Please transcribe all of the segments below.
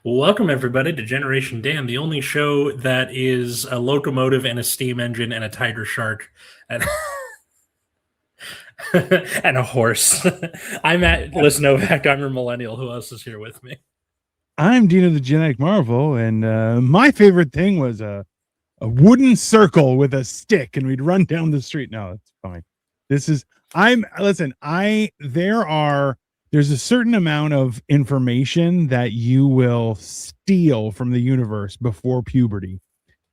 Welcome, everybody, to Generation Dan, the only show that is a locomotive and a steam engine and a tiger shark and, and a horse. I'm at Novack. I'm your millennial. Who else is here with me? I'm Dino, the genetic marvel, and my favorite thing was a wooden circle with a stick, and we'd run down the street. No, it's fine. There's a certain amount of information that you will steal from the universe before puberty.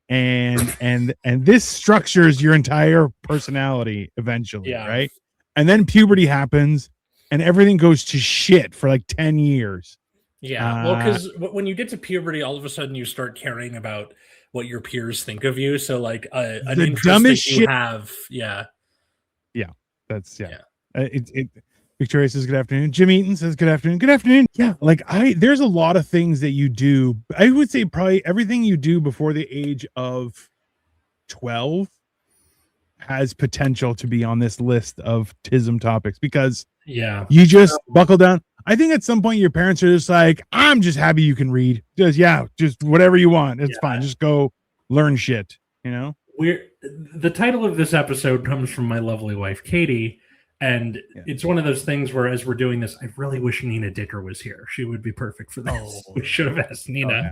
And this structures your entire personality eventually, right? And then puberty happens and everything goes to shit for like 10 years. Yeah. Well, because when you get to puberty, all of a sudden you start caring about what your peers think of you. So like an interest dumbest that you shit have. Yeah. Yeah. That's Victoria says good afternoon. Jim Eaton says good afternoon. Good afternoon. Yeah, like there's a lot of things that you do. I would say probably everything you do before the age of 12 has potential to be on this list of Tism topics because you just buckle down. I think at some point your parents are just like, I'm just happy you can read. Just whatever you want. It's fine. Just go learn shit, you know? The title of this episode comes from my lovely wife, Katie. And it's one of those things where, as we're doing this, I really wish Nina Dicker was here. She would be perfect for this. We should have asked Nina.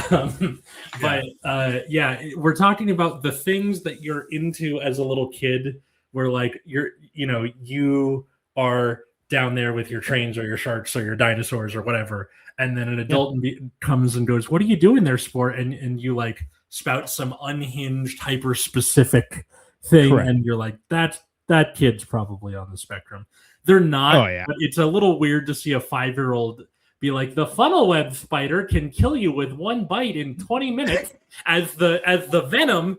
But we're talking about the things that you're into as a little kid, where like you are down there with your trains or your sharks or your dinosaurs or whatever, and then an adult comes and goes, "What are you doing there, sport?" And you like spout some unhinged, hyper specific thing, and you're like, that kid's probably on the spectrum. They're not. Oh, yeah. But it's a little weird to see a 5-year-old be like, the funnel web spider can kill you with one bite in 20 minutes as the venom.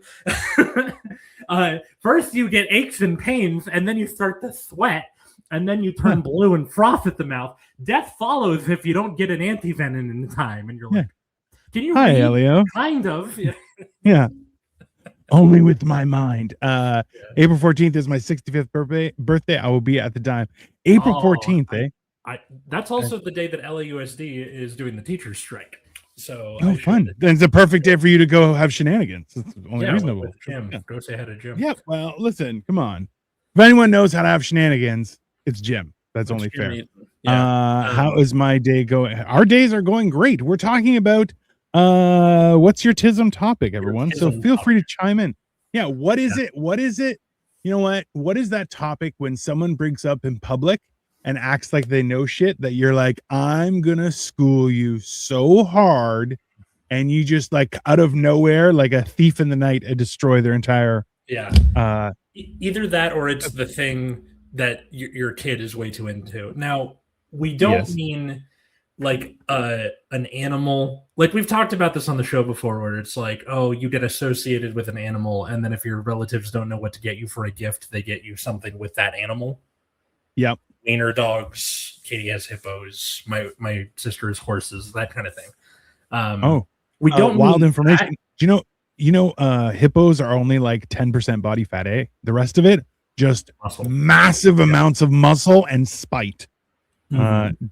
First you get aches and pains, and then you start to sweat, and then you turn blue and froth at the mouth. Death follows if you don't get an antivenom in time. And you're like, can you read? Elio. Kind of. Yeah. Only with my mind. April 14th is my 65th birthday. I will be at the dime. April 14th, that's also the day that LAUSD is doing the teachers' strike. So fun. Then it's a perfect day for you to go have shenanigans. It's only reasonable. Jim. Go say hi to Jim. Yeah, well, listen, come on. If anyone knows how to have shenanigans, it's Jim. That's only fair. How is my day going? Our days are going great. We're talking about what's your Tism topic, everyone? So feel free to chime in. Yeah, what is it? What is it? You know what is that topic when someone brings up in public and acts like they know shit that you're like, I'm gonna school you so hard, and you just like out of nowhere, like a thief in the night, destroy their entire either that or it's the thing that your kid is way too into. Now, we don't mean like an animal. Like we've talked about this on the show before, where it's like, oh, you get associated with an animal, and then if your relatives don't know what to get you for a gift, they get you something with that animal. Yep. Wiener dogs. Katie has hippos. My sister has horses. That kind of thing. We don't wild information. Do you know hippos are only like 10% body fat. The rest of it just massive amounts of muscle and spite.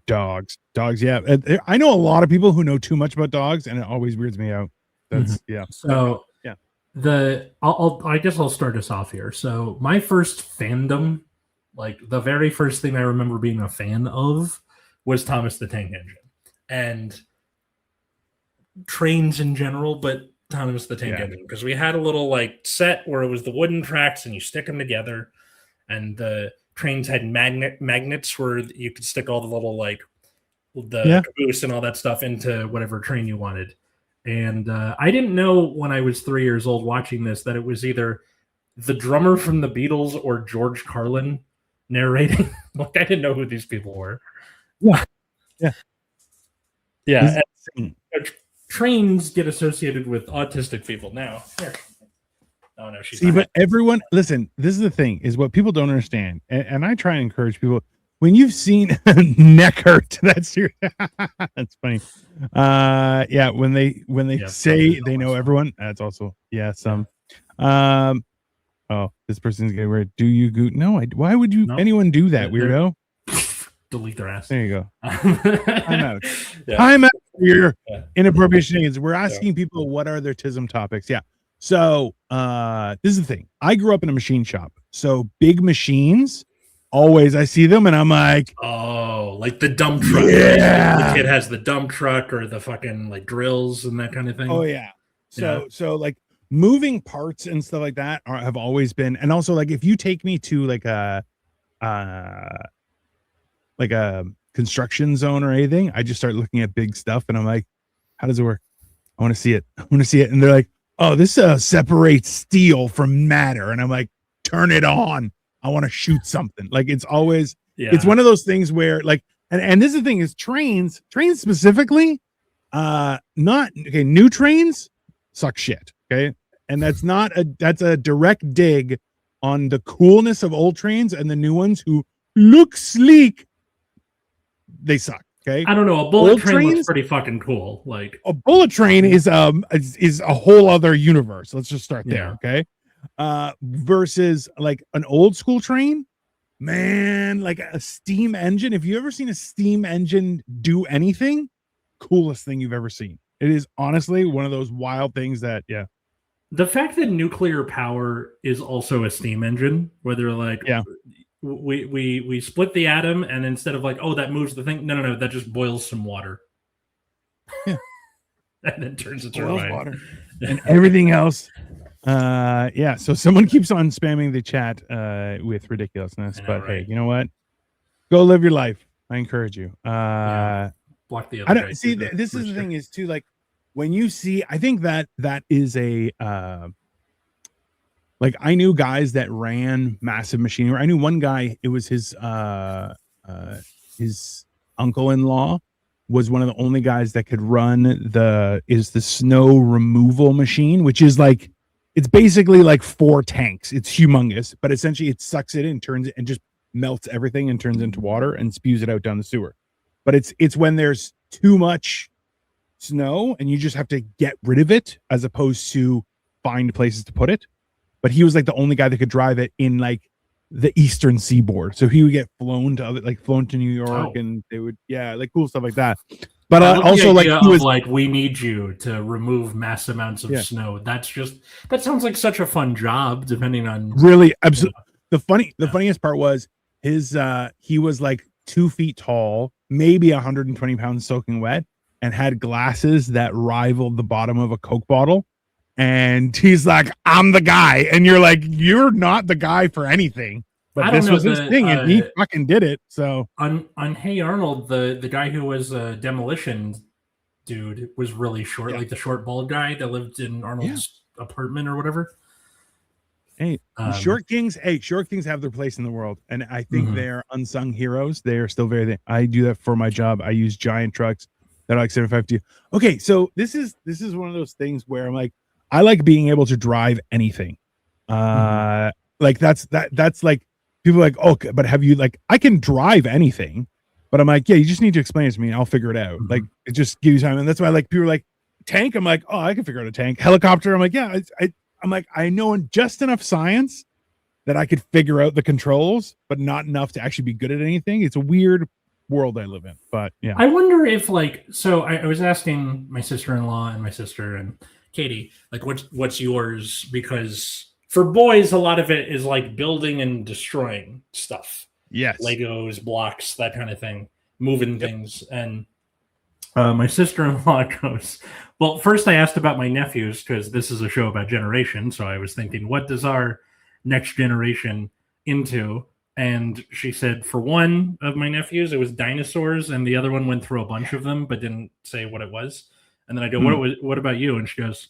Dogs. Yeah. I know a lot of people who know too much about dogs, and it always weirds me out. That's So I guess I'll start us off here. So my first fandom, like the very first thing I remember being a fan of, was Thomas the Tank Engine and trains in general, but Thomas the Tank Engine, because we had a little like set where it was the wooden tracks and you stick them together, and the trains had magnets where you could stick all the little like the caboose and all that stuff into whatever train you wanted. And I didn't know when I was 3 years old watching this that it was either the drummer from the Beatles or George Carlin narrating. Like I didn't know who these people were. Yeah. Trains get associated with autistic people now. Here. Oh no, she's but everyone, listen, this is the thing, is what people don't understand, and I try and encourage people. when you've seen neck hurt, that's your that's funny. Yeah, when they say they know everyone, that's also some. Oh, this person's getting weird. Do you go? No, why would you anyone do that, weirdo? Delete their ass. There you go. Time out. Time out for your inappropriate shenanigans. We're asking people what are their Tism topics. Yeah. So this is the thing. I grew up in a machine shop. So big machines, always I see them and I'm like, oh, like the dump truck. Yeah. Right? The kid has the dump truck or the fucking like drills and that kind of thing. Oh yeah. So like moving parts and stuff like that have always been, and also like if you take me to like a construction zone or anything, I just start looking at big stuff and I'm like, how does it work? I want to see it. And they're like, oh, this separates steel from matter. And I'm like, turn it on. I want to shoot something. Like it's always, it's one of those things where like, and this is the thing is trains specifically, new trains suck shit. Okay. And that's a direct dig on the coolness of old trains, and the new ones who look sleek, they suck. Okay. I don't know. A bullet train looks pretty fucking cool. Like a bullet train is a whole other universe. Let's just start there. Okay. Versus like an old school train, man, like a steam engine. If you ever seen a steam engine do anything, coolest thing you've ever seen. It is honestly one of those wild things that, the fact that nuclear power is also a steam engine, where they're like, we split the atom, and instead of like, oh, that moves the thing, no, that just boils some water. Yeah. And then turns it to water. And everything else. So someone keeps on spamming the chat with ridiculousness, but hey, you know what? Go live your life. I encourage you. Block the other. This is the thing is too, like when you see, I think that is a like I knew guys that ran massive machinery. I knew one guy, it was his uncle-in-law was one of the only guys that could run the snow removal machine, which is like, it's basically like 4 tanks. It's humongous, but essentially it sucks it in, turns it and just melts everything and turns into water and spews it out down the sewer. But it's when there's too much snow and you just have to get rid of it as opposed to find places to put it. But he was like the only guy that could drive it in like the eastern seaboard. So he would get flown to New York and they would, like cool stuff like that. But also like he was like, we need you to remove mass amounts of snow. That sounds like such a fun job, depending on really absolutely. The funniest part was he was like 2 feet tall, maybe 120 pounds soaking wet, and had glasses that rivaled the bottom of a Coke bottle. And he's like, I'm the guy. And you're like, you're not the guy for anything. But this was his thing, and he fucking did it. So on Hey Arnold, the guy who was a demolition dude was really short, like the short bald guy that lived in Arnold's apartment or whatever. Hey, short kings have their place in the world, and I think they're unsung heroes. They are still very. I do that for my job. I use giant trucks that are like 75 Okay, so this is one of those things where I'm like, I like being able to drive anything. Like that's like people are like, oh, but have you like, I can drive anything, but I'm like, yeah, you just need to explain it to me and I'll figure it out. Like it just gives you time. And that's why like people are like tank. I'm like, oh, I can figure out a tank. Helicopter. I'm like, yeah, I'm like, I know just enough science that I could figure out the controls, but not enough to actually be good at anything. It's a weird world I live in, but yeah. I wonder if like, so I was asking my sister-in-law and my sister and Katie, like what's yours? Because for boys, a lot of it is like building and destroying stuff. Yes. Legos, blocks, that kind of thing, moving things. And my sister-in-law goes, well, first I asked about my nephews because this is a show about generation. So I was thinking, what does our next generation into? And she said, for one of my nephews, it was dinosaurs, and the other one went through a bunch of them, but didn't say what it was. And then I go, what about you? And she goes,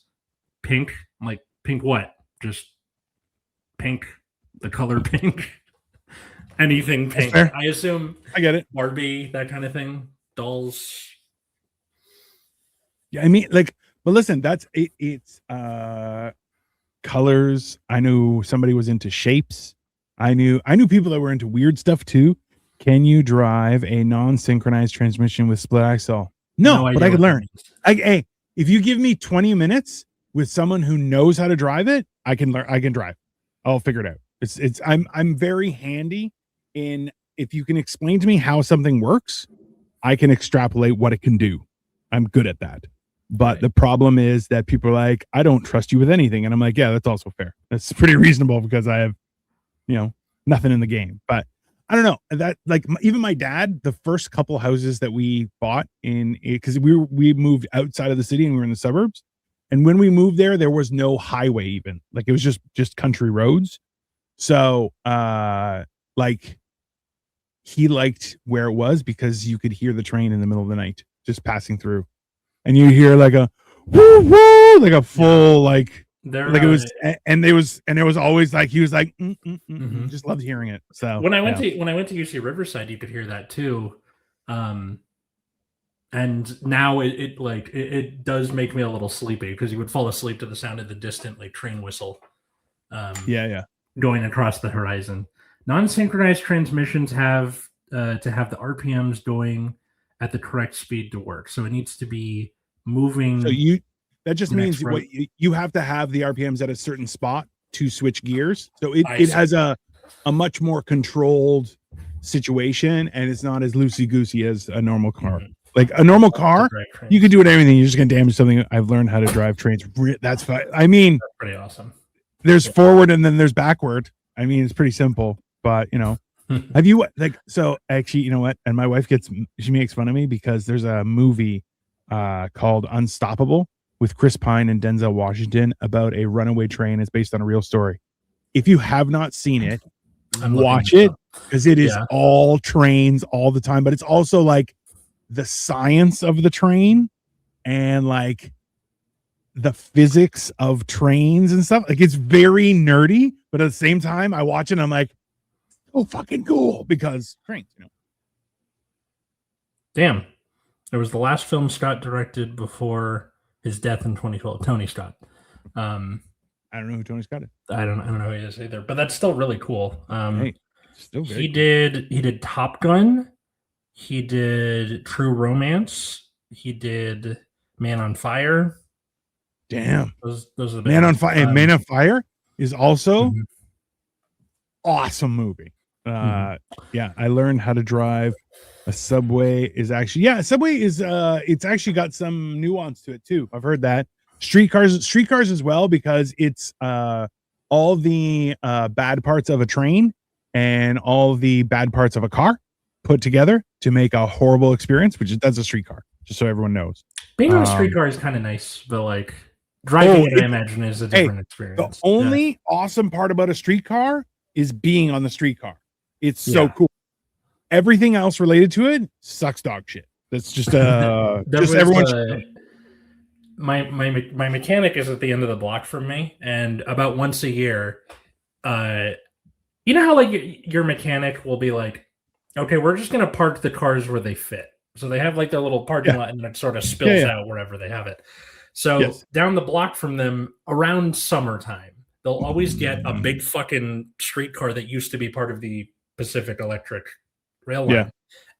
pink. I'm like, pink what? Just pink, the color pink. Anything pink. I assume. I get it. Barbie, that kind of thing. Dolls. Yeah, I mean, like, but listen, that's it. It's colors. I knew somebody was into shapes. I knew people that were into weird stuff too. Can you drive a non-synchronized transmission with split axle? No, but I could learn. Hey, if you give me 20 minutes with someone who knows how to drive it, I can learn. I can drive. I'll figure it out. I'm very handy in, if you can explain to me how something works, I can extrapolate what it can do. I'm good at that. But the problem is that people are like, I don't trust you with anything. And I'm like, yeah, that's also fair. That's pretty reasonable because I have, nothing in the game. But I don't know that, like, even my dad, the first couple houses that we bought because we moved outside of the city and we were in the suburbs. And when we moved there was no highway even. Like, it was just country roads. So, like, he liked where it was because you could hear the train in the middle of the night just passing through. And you hear like a woo woo, like a full like it was, and there was always like, he was like, just loved hearing it. So when I went to UC Riverside, you could hear that too. And now it does make me a little sleepy because you would fall asleep to the sound of the distant like train whistle. Going across the horizon. Non-synchronized transmissions have to have the RPMs going at the correct speed to work. So it needs to be moving. So that just means what you have to have the RPMs at a certain spot to switch gears. So it has a much more controlled situation, and it's not as loosey-goosey as a normal car. Mm-hmm. Like a normal car, you could do it everything. You're just gonna damage something. I've learned how to drive trains. That's fine. I mean, that's pretty awesome. There's forward and then there's backward. I mean, it's pretty simple, but have you so actually, you know what? And my wife she makes fun of me because there's a movie called Unstoppable with Chris Pine and Denzel Washington about a runaway train. It's based on a real story. If you have not seen it, watch it because it is all trains all the time, but it's also like the science of the train and like the physics of trains and stuff. Like, it's very nerdy, but at the same time I watch it and I'm like, oh, fucking cool, because trains, Damn. It was the last film Scott directed before his death in 2012. Tony Scott. I don't know who Tony Scott is. I don't know who he is either, but that's still really cool. Still he did Top Gun. He did True Romance. He did Man on Fire. Damn. Those are the Man on Fire. And Man on Fire is also awesome movie. Yeah, I learned how to drive. A Subway is actually, it's actually got some nuance to it too. I've heard that. Streetcars as well, because it's all the bad parts of a train and all the bad parts of a car put together to make a horrible experience, that's a streetcar, just so everyone knows. Being on a streetcar is kind of nice, but like driving I imagine, is a different experience. The only awesome part about a streetcar is being on the streetcar. It's so cool. Everything else related to it sucks dog shit. That's just everyone. My mechanic is at the end of the block from me, and about once a year, you know how like your mechanic will be like, okay, we're just gonna park the cars where they fit. So they have like their little parking lot, and it sort of spills out wherever they have it. So down the block from them, around summertime, they'll always get a big fucking streetcar that used to be part of the Pacific Electric rail line.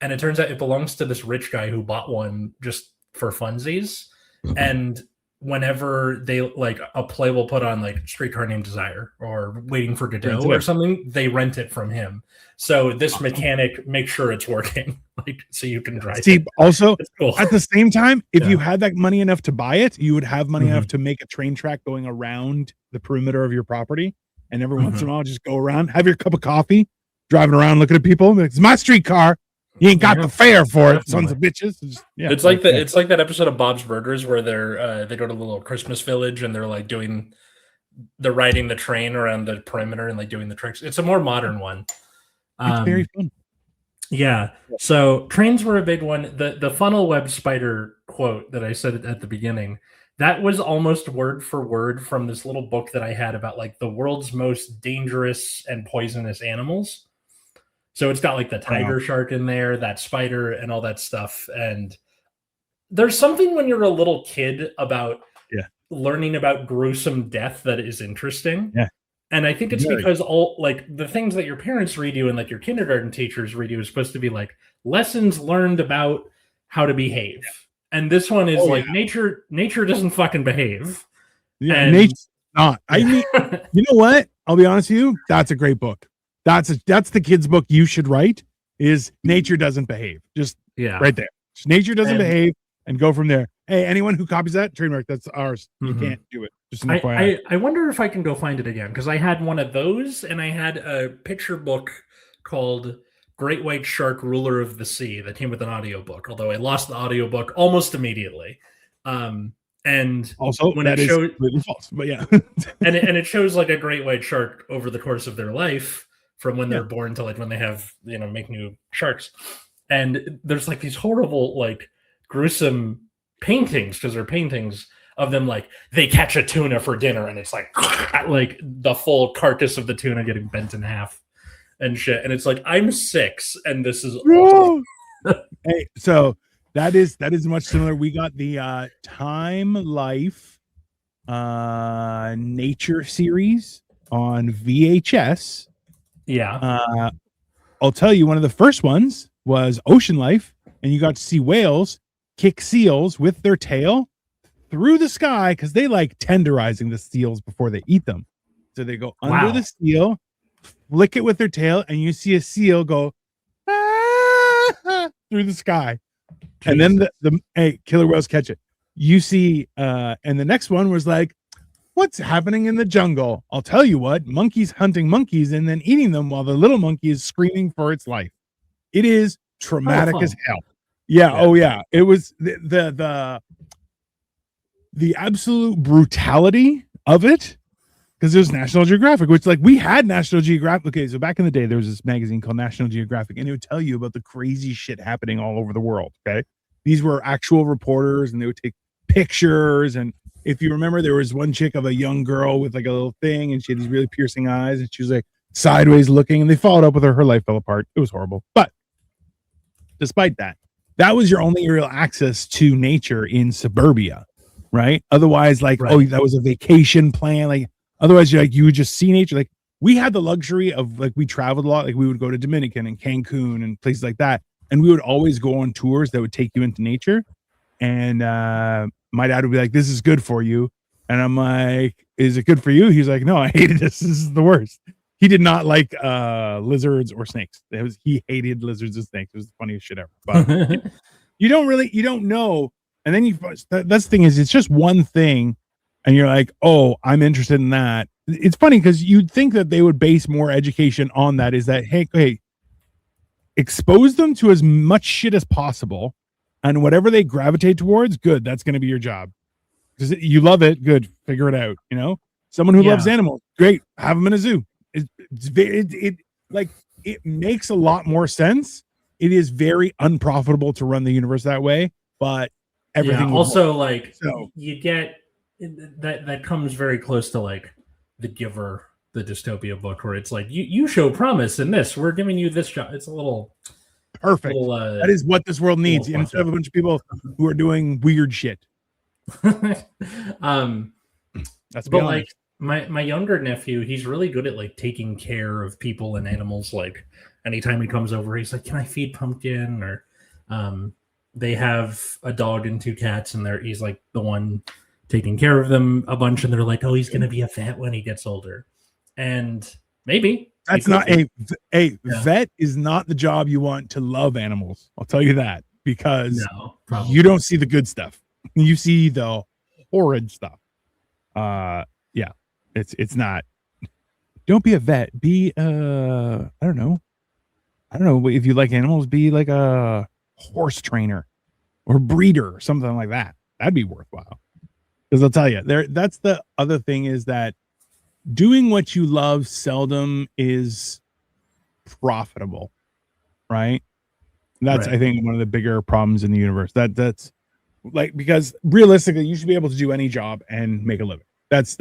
And it turns out it belongs to this rich guy who bought one just for funsies. And whenever they like a play will put on like Streetcar Named Desire or Waiting for Godot or something, they rent it from him. So this mechanic makes sure it's working, like so you can drive. See, also cool. At the same time, if you had that money enough to buy it, you would have money enough to make a train track going around the perimeter of your property, and every once in a while just go around, have your cup of coffee, driving around looking at people. It's my streetcar. You ain't got the fare for it, sons of bitches. It's like it's like that episode of Bob's Burgers where they go to the little Christmas village and they're like they're riding the train around the perimeter and like doing the tricks. It's a more modern one. It's very fun. Yeah. So trains were a big one. The funnel web spider quote that I said at the beginning, that was almost word for word from this little book that I had about like the world's most dangerous and poisonous animals. So it's got like the tiger shark in there, that spider and all that stuff. And there's something when you're a little kid about learning about gruesome death that is interesting. Yeah. And I think it's because all like the things that your parents read you and like your kindergarten teachers read you is supposed to be like lessons learned about how to behave. And this one is nature doesn't fucking behave. Yeah, and nature's not. I mean, you know what? I'll be honest with you. That's a great book. That's the kid's book you should write. Is Nature Doesn't Behave? Just right there. Just Nature Doesn't Behave, and go from there. Hey, anyone who copies that trademark, that's ours. You can't do it. Just I wonder if I can go find it again, because I had one of those, and I had a picture book called Great White Shark, Ruler of the Sea that came with an audiobook, although I lost the audiobook almost immediately. And also when that it is showed, completely false, but yeah. and it shows like a great white shark over the course of their life from when they're born to like when they have, make new sharks. And there's like these horrible, like gruesome paintings, because they're paintings of them like they catch a tuna for dinner and it's like the full carcass of the tuna getting bent in half and shit. And it's like, I'm 6 and this is hey, so that is much similar. We got the Time Life nature series on VHS. Yeah. I'll tell you, one of the first ones was Ocean Life, and you got to see whales kick seals with their tail through the sky because they like tenderizing the seals before they eat them. So they go under the seal, flick it with their tail, and you see a seal go through the sky. Jeez. And then the killer whales catch it. You see, and the next one was like, what's happening in the jungle? I'll tell you what, monkeys hunting monkeys and then eating them while the little monkey is screaming for its life. It is traumatic as hell. Yeah. Oh yeah. It was the absolute brutality of it, because there's National Geographic, which like we had National Geographic. Okay, so back in the day, there was this magazine called National Geographic, and it would tell you about the crazy shit happening all over the world. Okay, these were actual reporters, and they would take pictures. And if you remember, there was one chick of a young girl with like a little thing, and she had these really piercing eyes, and she was like sideways looking, and they followed up with her. Her life fell apart. It was horrible. But despite that, that was your only real access to nature in suburbia, right? Otherwise, like, oh, that was a vacation plan. Like, otherwise, you would just see nature. Like, we had the luxury of like, we traveled a lot. Like, we would go to Dominican and Cancun and places like that, and we would always go on tours that would take you into nature. And my dad would be like, "This is good for you," and I'm like, "Is it good for you?" He's like, "No, I hated this. This is the worst." He did not like lizards or snakes. He hated lizards and snakes. It was the funniest shit ever. But you don't know. And then that's the thing is, it's just one thing, and you're like, "Oh, I'm interested in that." It's funny because you'd think that they would base more education on that. Is that hey, expose them to as much shit as possible, and whatever they gravitate towards, good. That's going to be your job because you love it. Good, figure it out. Someone who loves animals, great. Have them in a zoo. It makes a lot more sense. It is very unprofitable to run the universe that way, but everything also like you get that comes very close to like The Giver, the dystopia book, where it's like you show promise in this, we're giving you this job. It's a little perfect. That is what this world needs instead of a bunch of people who are doing weird shit. That's but like my younger nephew, he's really good at like taking care of people and animals. Like anytime he comes over, he's like, "Can I feed Pumpkin?" Or they have a dog and 2 cats, and he's like the one taking care of them a bunch, and they're like, "Oh, he's gonna be a vet when he gets older," and maybe that's not a vet is not the job you want to love animals. I'll tell you that, because you don't see the good stuff, you see the horrid stuff. It's not. Don't be a vet. Be I don't know if you like animals. Be like a horse trainer or breeder or something like that. That'd be worthwhile. Because I'll tell you, that's the other thing, is that doing what you love seldom is profitable, right? That's I think one of the bigger problems in the universe. That's like, because realistically, you should be able to do any job and make a living. That's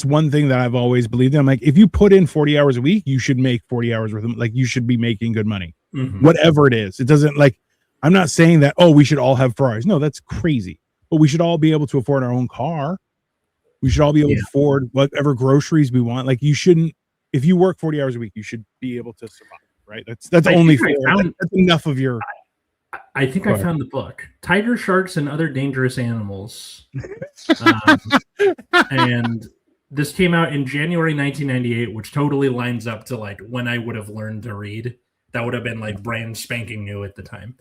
one thing that I've always believed in. I'm like, if you put in 40 hours a week, you should make 40 hours worth of, like, you should be making good money, whatever it is. It doesn't, like, I'm not saying that, we should all have Ferraris. No, that's crazy. But we should all be able to afford our own car. We should all be able to afford whatever groceries we want. Like you shouldn't, if you work 40 hours a week, you should be able to survive, right? That's only fair. That's enough of your. I think I found the book, Tiger Sharks and Other Dangerous Animals. And this came out in January 1998, which totally lines up to like when I would have learned to read. That would have been like brand spanking new at the time.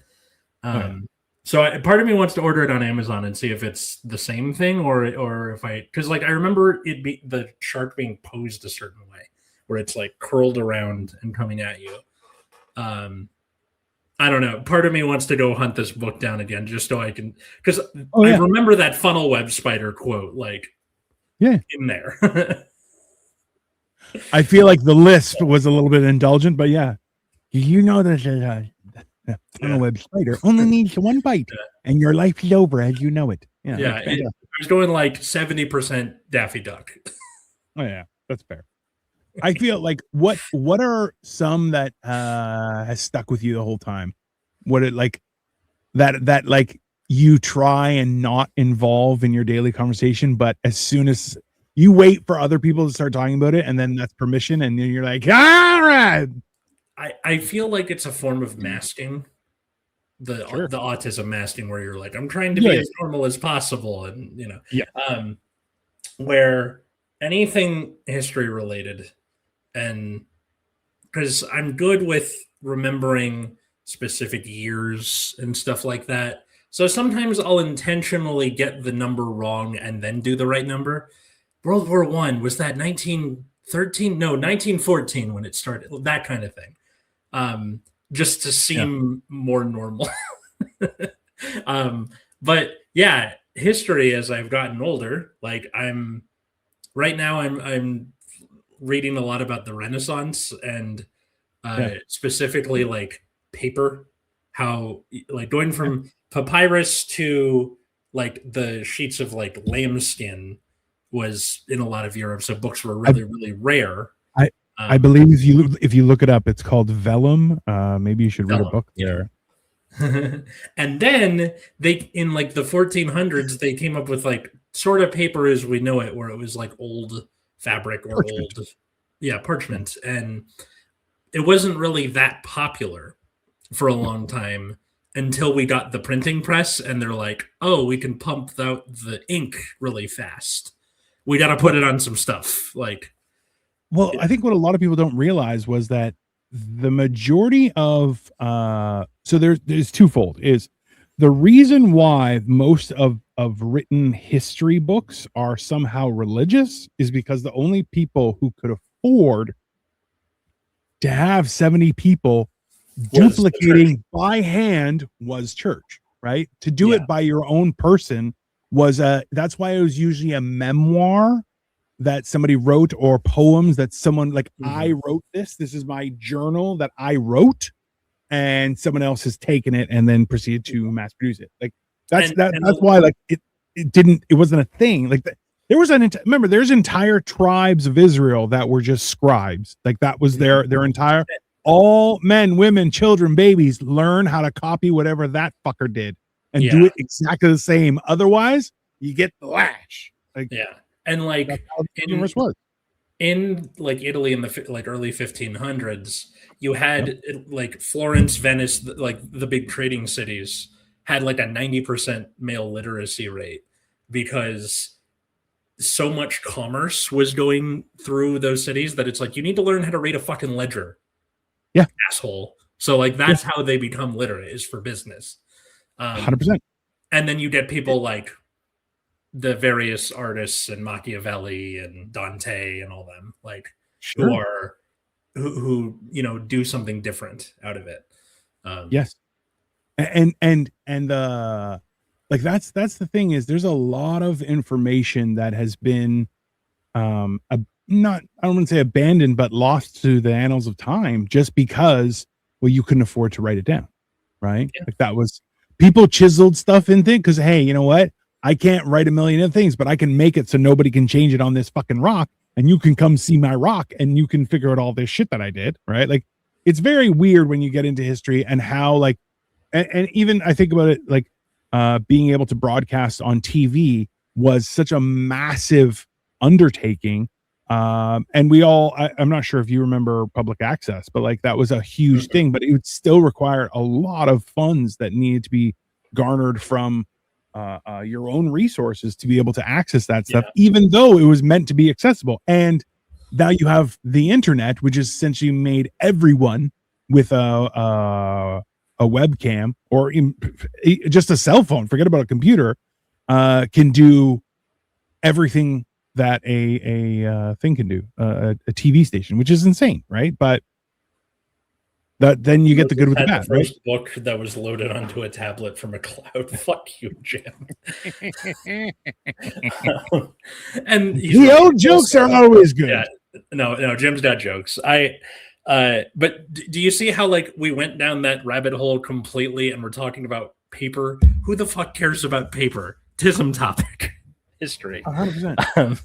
So part of me wants to order it on Amazon and see if it's the same thing or if because like I remember the shark being posed a certain way where it's like curled around and coming at you. I don't know. Part of me wants to go hunt this book down again just so I can, because I remember that funnel web spider quote like in there. I feel like the list was a little bit indulgent, but you know that funnel web spider only needs one bite and your life is over as you know it. It was going like 70% Daffy Duck. Oh yeah, that's fair. I feel like what are some that has stuck with you the whole time? What it like that like you try and not involve in your daily conversation, but as soon as you wait for other people to start talking about it, and then that's permission, and then you're like, all right. I feel like it's a form of masking, the autism masking, where you're like, I'm trying to be as normal as possible, and where anything history related. And because I'm good with remembering specific years and stuff like that. So sometimes I'll intentionally get the number wrong and then do the right number. World War I, was that 1913? No, 1914 when it started, that kind of thing. Just to seem more normal. But yeah, history as I've gotten older, like I'm reading a lot about the Renaissance and specifically like paper, how like going from papyrus to like the sheets of like lambskin was in a lot of Europe. So books were really, really rare. I believe if you look it up, it's called vellum. Maybe you should read a book there. And then they, in like the 1400s, they came up with like sort of paper as we know it, where it was like old fabric or parchment. Parchment, and it wasn't really that popular for a long time until we got the printing press, and they're like, oh, we can pump out the ink really fast, we got to put it on some stuff. Like, well, I think what a lot of people don't realize was that the majority of so there's twofold. Is the reason why most of written history books are somehow religious is because the only people who could afford to have 70 people duplicating by hand was church, right? To do it by your own person was that's why it was usually a memoir that somebody wrote, or poems that someone like, I wrote this is my journal that I wrote, and someone else has taken it and then proceeded to mass produce it. Like that's why like it wasn't a thing. Like there was remember there's entire tribes of Israel that were just scribes. Like that was their entire, all men, women, children, babies learn how to copy whatever that fucker did and do it exactly the same. Otherwise you get the lash. Like, and like in like Italy in the like early 1500s, you had like Florence, Venice, like the big trading cities had like a 90% male literacy rate because so much commerce was going through those cities that it's like, you need to learn how to read a fucking ledger. Asshole. So like that's how they become literate, is for business. 100%. And then you get people like the various artists and Machiavelli and Dante and all them, like who do something different out of it. And like that's the thing, is there's a lot of information that has been not, I don't want to say abandoned, but lost to the annals of time just because, well, you couldn't afford to write it down, right? Like that was, people chiseled stuff in things because, hey, you know what? I can't write a million of things, but I can make it so nobody can change it on this fucking rock, and you can come see my rock and you can figure out all this shit that I did, right? Like it's very weird when you get into history and how like, and even I think about it like being able to broadcast on TV was such a massive undertaking. And we all, I'm not sure if you remember public access, but like that was a huge thing, but it would still require a lot of funds that needed to be garnered from your own resources to be able to access that stuff, even though it was meant to be accessible. And now you have the internet, which is essentially made everyone with a webcam or just a cell phone, forget about a computer, can do everything that a thing can do, a TV station, which is insane, right? But that then you get the good with the bad, right? First book that was loaded onto a tablet from a cloud. Fuck you, Jim. And the old jokes are always good. Yeah, no, Jim's got jokes. But do you see how like we went down that rabbit hole completely, and we're talking about paper? Who the fuck cares about paper? Tism topic. History 100%.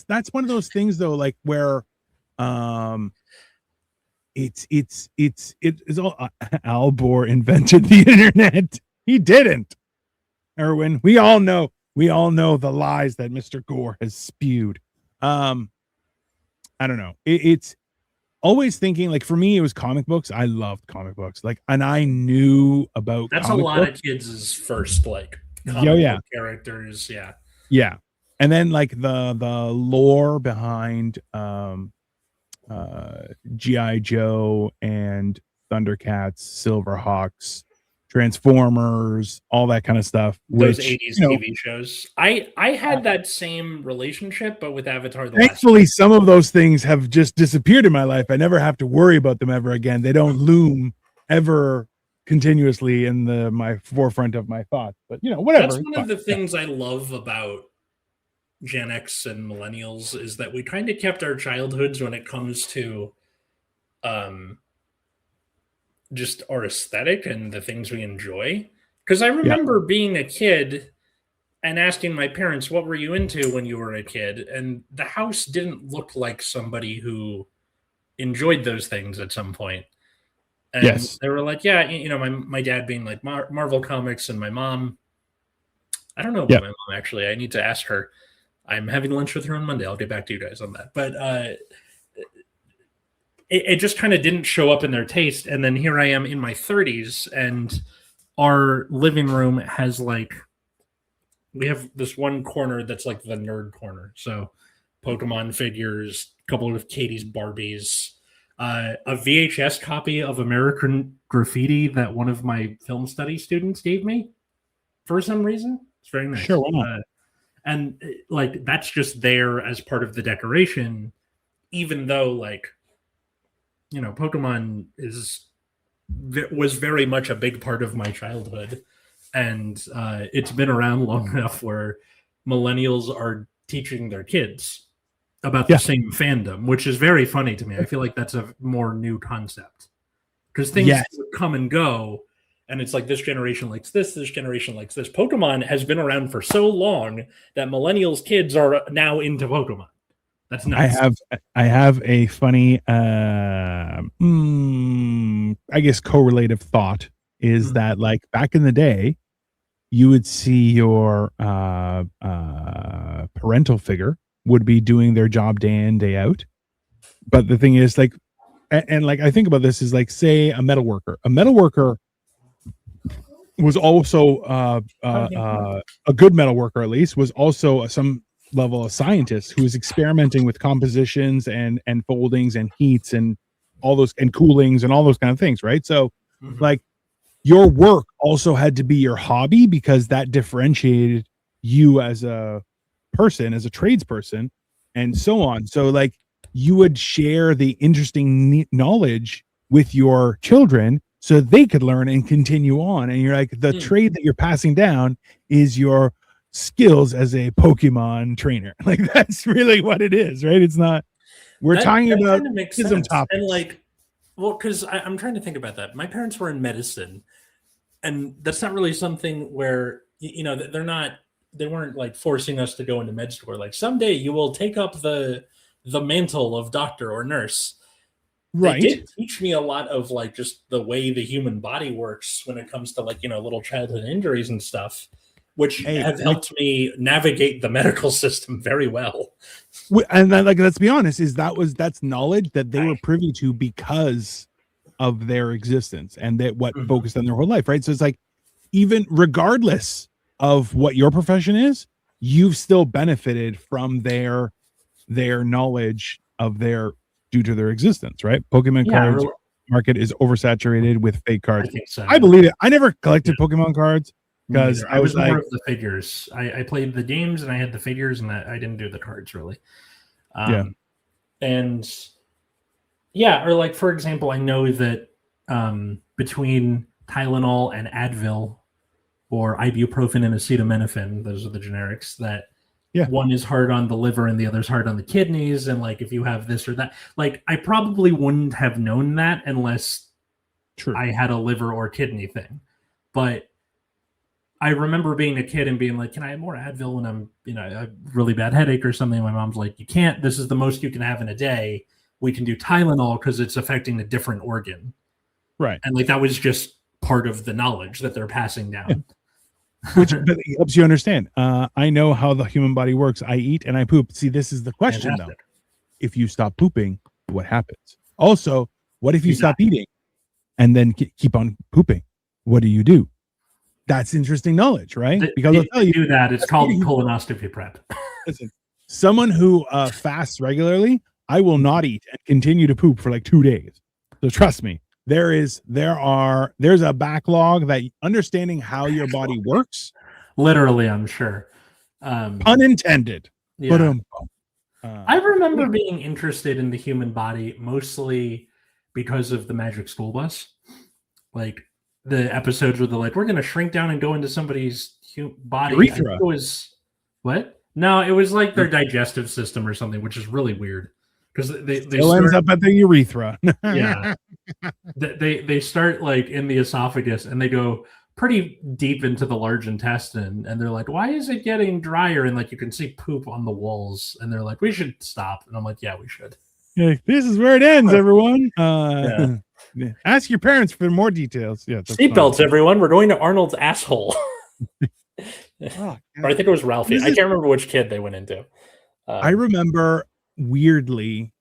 That's one of those things though, like where it's all Al Gore invented the internet. He didn't. Erwin, we all know the lies that Mr. Gore has spewed. I don't know, it's always thinking, like, for me it was comic books. I loved comic books, like, and I knew about that's a lot of kids' first like comic book characters. Yeah. And then like the lore behind G.I. Joe and Thundercats, Silverhawks, Transformers, all that kind of stuff. Those 80s TV shows. I had that same relationship, but with Avatar. Thankfully, some of those things have just disappeared in my life. I never have to worry about them ever again. They don't loom ever continuously in my forefront of my thoughts, but whatever. That's one of the things I love about Gen X and millennials is that we kind of kept our childhoods when it comes to just our aesthetic and the things we enjoy. Because I remember being a kid and asking my parents, what were you into when you were a kid? And the house didn't look like somebody who enjoyed those things at some point. And they were like, my dad being like Marvel Comics, and my mom, I don't know about my mom, actually. I need to ask her. I'm having lunch with her on Monday. I'll get back to you guys on that. But it just kind of didn't show up in their taste. And then here I am in my 30s, and our living room has we have this one corner that's like the nerd corner. So Pokemon figures, a couple of Katie's Barbies, a VHS copy of American Graffiti that one of my film study students gave me for some reason. It's very nice. Sure, why not? And like that's just there as part of the decoration, even though Pokemon was very much a big part of my childhood, and it's been around long enough where millennials are teaching their kids about the same fandom, which is very funny to me. I feel like that's a more new concept because things come and go. And it's like this generation likes this generation likes this. Pokemon has been around for so long that millennials kids are now into Pokemon. That's nuts. I have a funny, I guess correlative thought is that like back in the day, you would see your parental figure would be doing their job day in, day out. But the thing is like, and like I think about this is like, say a metal worker was also a good metal worker, at least was also some level of scientist who was experimenting with compositions and foldings and heats and all those and coolings and all those kind of things, right? So like your work also had to be your hobby because that differentiated you as a person, as a tradesperson, and so on. So like you would share the interesting knowledge with your children so they could learn and continue on. And you're like, the trade that you're passing down is your skills as a Pokemon trainer. Like that's really what it is, right? It's not, we're talking about Tism topics. And like, well, because I'm trying to think about that. My parents were in medicine, and that's not really something where, they weren't like forcing us to go into med school. Like someday you will take up the mantle of doctor or nurse. Right. They did teach me a lot of like just the way the human body works when it comes to like, little childhood injuries and stuff. which have helped me navigate the medical system very well. And then, like, let's be honest, that's knowledge that they were privy to because of their existence and that what focused on their whole life, right? So it's like, even regardless of what your profession is, you've still benefited from their knowledge of due to their existence, right? Pokemon cards market is oversaturated with fake cards. I think so. I believe it. I never collected Pokemon cards because I was more of the figures. I played the games and I had the figures, and I didn't do the cards really. And or like, for example, I know that between Tylenol and Advil, or ibuprofen and acetaminophen, those are the generics, that one is hard on the liver and the other's hard on the kidneys. And like, if you have this or that, like, I probably wouldn't have known that unless I had a liver or kidney thing. But I remember being a kid and being like, can I have more Advil when I'm, a really bad headache or something? My mom's like, you can't. This is the most you can have in a day. We can do Tylenol because it's affecting a different organ. Right. And like, that was just part of the knowledge that they're passing down. Yeah. Which but it helps you understand. I know how the human body works. I eat and I poop. See, this is the question, though. If you stop pooping, what happens? Also, what if you stop eating and then keep on pooping? What do you do? That's interesting knowledge, right? Because I'll tell you, do that. It's called colonoscopy prep. Listen, someone who fasts regularly, I will not eat and continue to poop for like 2 days. So trust me. There's a backlog that understanding how your body works. Literally, I'm sure. Pun intended. Yeah. I remember being interested in the human body mostly because of the Magic School Bus. Like the episodes where they're like, we're going to shrink down and go into somebody's body. Urethra. It was what? No, it was like their digestive system or something, which is really weird. Because they ends up at the urethra. Yeah. They start like in the esophagus and they go pretty deep into the large intestine, and they're like, why is it getting drier? And like, you can see poop on the walls, and they're like, we should stop. And I'm like, yeah, we should. Yeah, this is where it ends, everyone. Ask your parents for more details. Yeah, seatbelts, everyone. We're going to Arnold's asshole. Or I think it was Ralphie. I can't remember which kid they went into. I remember weirdly,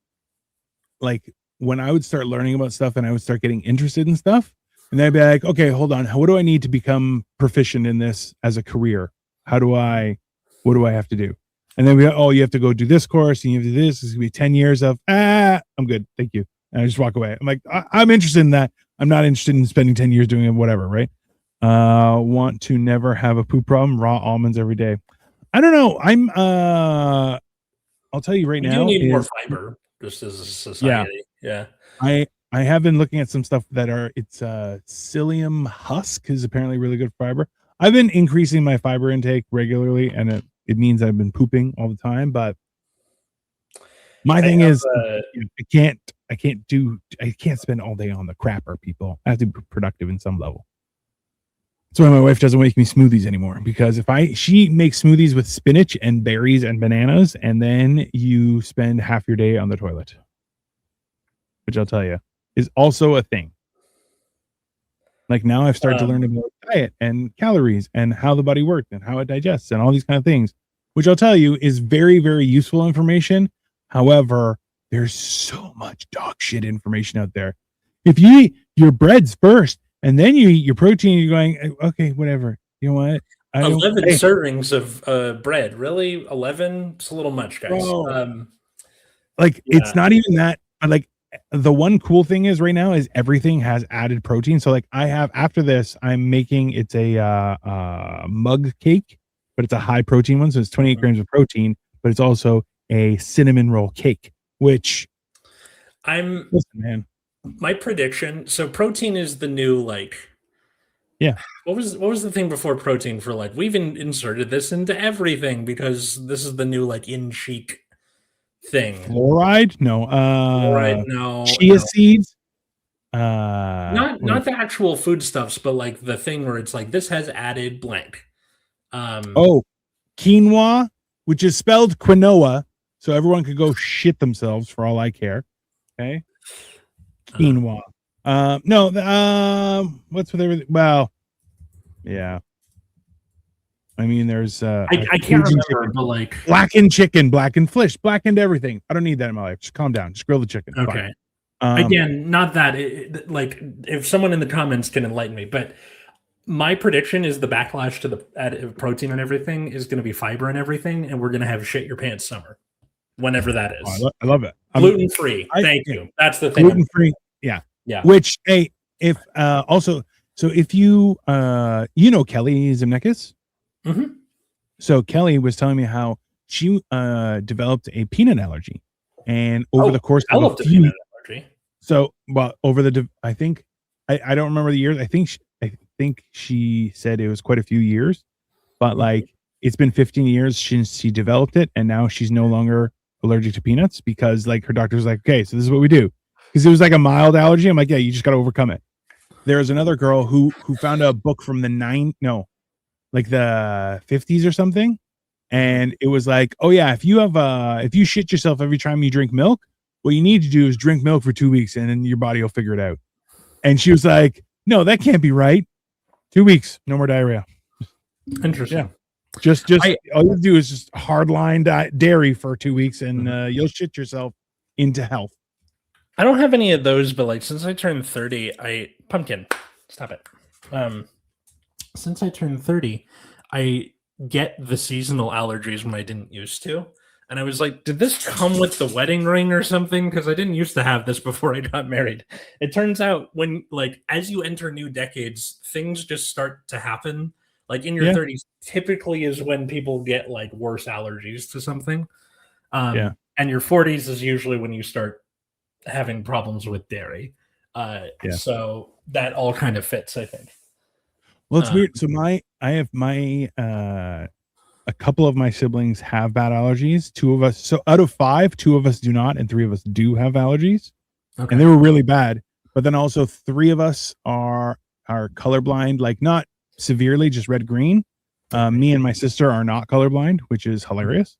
like, when I would start learning about stuff and I would start getting interested in stuff, and I'd be like, okay, hold on, what do I need to become proficient in this as a career? What do I have to do? And then you have to go do this course and you have to do this. It's gonna be 10 years of I'm good, thank you. And I just walk away. I'm like, I'm interested in that. I'm not interested in spending 10 years doing it, whatever, right? Want to never have a poop problem. Raw almonds every day. I don't know. I'll tell you right now. You need more fiber just as a society. Yeah. I have been looking at some stuff it's psyllium husk is apparently really good fiber. I've been increasing my fiber intake regularly, and it means I've been pooping all the time. But my thing is, I can't spend all day on the crapper, people. I have to be productive in some level. That's why my wife doesn't make me smoothies anymore, because she makes smoothies with spinach and berries and bananas, and then you spend half your day on the toilet, which I'll tell you is also a thing. Like, now I've started to learn about diet and calories and how the body works and how it digests and all these kind of things, which I'll tell you is very, very useful information. However, there's so much dog shit information out there. If you eat your breads first and then you eat your protein, you're going, okay, whatever. You know what? 11 servings of bread. Really? 11? It's a little much, guys. It's not even that. Like, the one cool thing is right now is everything has added protein. So like, I have, after this, I'm making, it's a mug cake, but it's a high protein one. So it's 28 grams of protein, but it's also a cinnamon roll cake, which listen, man. My prediction. So protein is the new, like, What was the thing before protein for, like, we've inserted this into everything because this is the new, like, in chic thing. Fluoride? No. Fluoride? No. Chia seeds? Not the actual foodstuffs, but like the thing where it's like, this has added blank. Quinoa, which is spelled quinoa, so everyone could go shit themselves for all I care. Okay. Quinoa. What's with everything? Well, yeah. I mean, there's I can't remember, chicken, but like blackened chicken, blackened fish, blackened everything. I don't need that in my life. Just calm down. Just grill the chicken. Okay. Again, not that like if someone in the comments can enlighten me, but my prediction is the backlash to the additive protein and everything is going to be fiber and everything, and we're going to have shit your pants summer, whenever that is. Oh, I love it. Gluten free. Thank you. That's the thing. Gluten free. Yeah. Yeah. Which, hey, if also, so if you Kelly Zemnickis. Mm-hmm. So Kelly was telling me how she developed a peanut allergy, and over the course of a few, so over the I think I don't remember the years. I think she said it was quite a few years, but like it's been 15 years since she developed it, and now she's no longer allergic to peanuts because like her doctor was like, okay, so this is what we do, because it was like a mild allergy. I'm like, yeah, you just got to overcome it. There's another girl who found a book from the the 50s or something, and it was like, oh yeah, if you shit yourself every time you drink milk, what you need to do is drink milk for 2 weeks and then your body will figure it out. And she was like, no, that can't be right. 2 weeks, no more diarrhea. Interesting. Yeah. Just all you have to do is just hardline dairy for 2 weeks and you'll shit yourself into health. I don't have any of those, but like since I turned 30, pumpkin, stop it. Since I turned 30, I get the seasonal allergies when I didn't used to. And I was like, did this come with the wedding ring or something? Because I didn't used to have this before I got married. It turns out when, like, as you enter new decades, things just start to happen. Like in your 30s, typically is when people get like worse allergies to something. And your 40s is usually when you start having problems with dairy. So that all kind of fits, I think. Well, it's weird. So I have a couple of my siblings have bad allergies. 2 of us, so out of 5, 2 of us do not, and 3 of us do have allergies. Okay. And they were really bad. But then also 3 of us are colorblind, like not severely, just red green. Me and my sister are not colorblind, which is hilarious.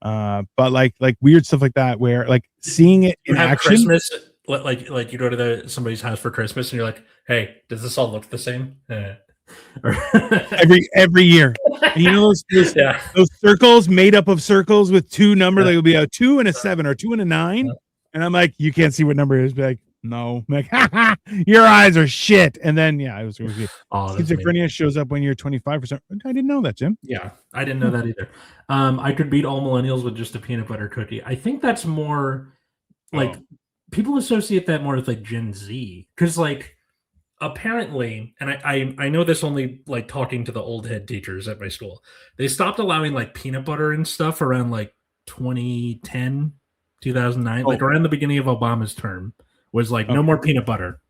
But like weird stuff like that, where like seeing it in action. Christmas, like you go to somebody's house for Christmas and you're like, hey, does this all look the same? every year, and you know those circles made up of circles with 2 numbers, like it'll be a 2 and a 7 or 2 and a 9, and I'm like, you can't see what number it is. Be like, no. I'm like, ha, your eyes are shit. And then it was schizophrenia shows up when you're 25%. I didn't know that, Jim. Yeah, I didn't know that either. I could beat all millennials with just a peanut butter cookie. I think that's more like people associate that more with like Gen Z, because like apparently, and I know this only like talking to the old head teachers at my school, they stopped allowing like peanut butter and stuff around like 2010, 2009, like around the beginning of Obama's term, was like no more peanut butter,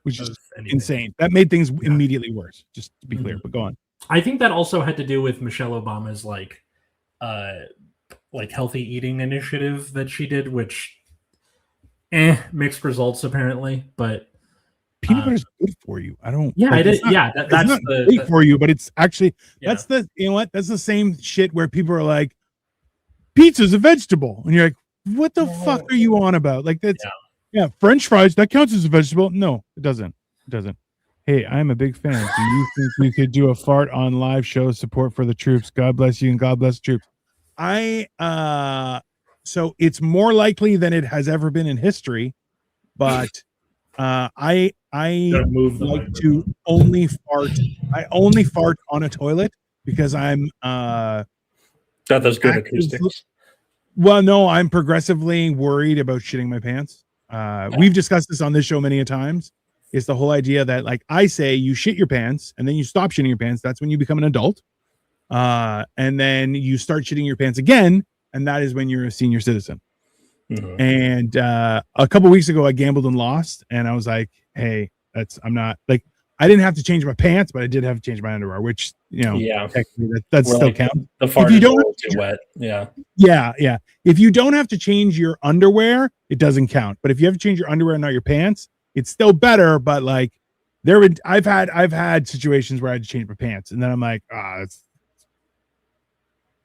which is insane. That made things immediately worse, just to be clear. But go on. I think that also had to do with Michelle Obama's like healthy eating initiative that she did, which mixed results apparently, but peanut butter is good for you. I don't. Yeah, it is. That's not great for you, but it's actually that's the that's the same shit where people are like, pizza's a vegetable, and you're like, what the fuck are you on about? Like that's French fries, that counts as a vegetable. No, it doesn't. Hey, I'm a big fan. Do you think we could do a fart on live show support for the troops? God bless you and God bless the troops. So it's more likely than it has ever been in history, but I like to only fart. I only fart on a toilet because I'm got those good acoustics. Well, no, I'm progressively worried about shitting my pants. We've discussed this on this show many a times. It's the whole idea that, like, I say you shit your pants and then you stop shitting your pants. That's when you become an adult. And then you start shitting your pants again, and that is when you're a senior citizen. Mm-hmm. And a couple weeks ago, I gambled and lost, and I was like, "Hey, I'm not like I didn't have to change my pants, but I did have to change my underwear, which technically that still counts. The fart is a little too wet, yeah. If you don't have to change your underwear, it doesn't count. But if you have to change your underwear and not your pants, it's still better. But like I've had situations where I had to change my pants, and then I'm like,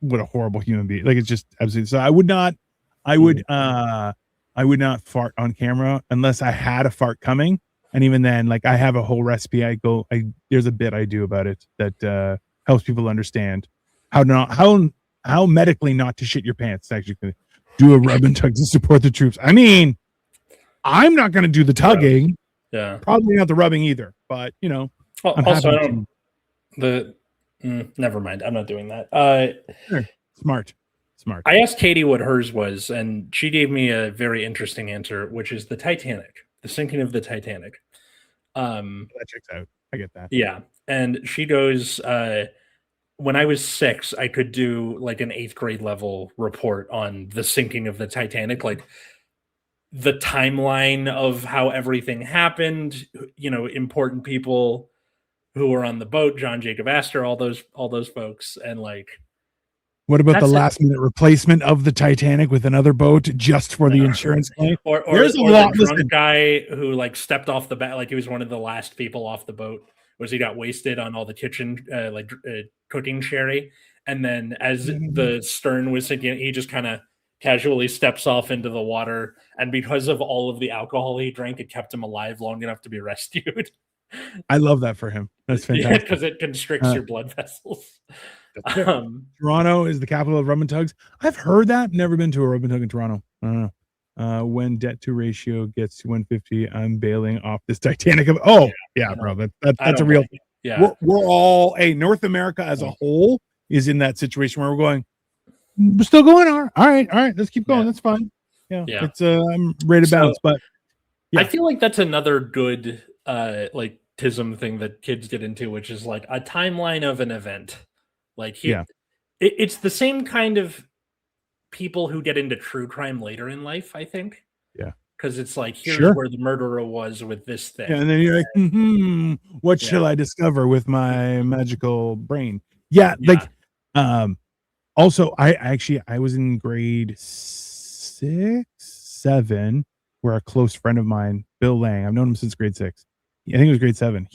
what a horrible human being. Like, it's just absolutely. So I would not fart on camera unless I had a fart coming. And even then, like, I have a whole recipe. There's a bit I do about it that helps people understand how medically not to shit your pants. Actually, do a rub and tug to support the troops. I mean, I'm not going to do the tugging. Yeah, probably not the rubbing either. But also, never mind. I'm not doing that. Sure. Smart. I asked Katie what hers was, and she gave me a very interesting answer, which is the Titanic, the sinking of the Titanic. That checks out. I get that. Yeah, and she goes, when I was 6, I could do like an 8th grade level report on the sinking of the Titanic, like the timeline of how everything happened, important people who were on the boat, John Jacob Astor, all those folks, and like. What about the last minute replacement of the Titanic with another boat just for the insurance claim? Or there's a lot. The drunk guy who like stepped off the bat, like he was one of the last people off the boat. Was he got wasted on all the kitchen cooking sherry, and then as the stern was sinking, he just kind of casually steps off into the water, and because of all of the alcohol he drank, it kept him alive long enough to be rescued. I love that for him. That's fantastic because it constricts your blood vessels. Toronto is the capital of rub and tugs. I've heard that. Never been to a rub and tug in Toronto. I don't know. When debt to ratio gets to 150, I'm bailing off this Titanic. Bro. That's a real thing. Yeah, we're all North America as a whole is in that situation where we're going. We're still going. All right. Let's keep going. That's fine. Yeah. It's I'm ready to bounce, but I feel like that's another good like Tism thing that kids get into, which is like a timeline of an event. Like it's the same kind of people who get into true crime later in life, I think. Yeah. Because it's like, here's where the murderer was with this thing. Yeah, and then you're like, what shall I discover with my magical brain? Yeah. Like also I was in grade 6, 7, where a close friend of mine, Bill Lang, I've known him since grade 6. I think it was grade 7.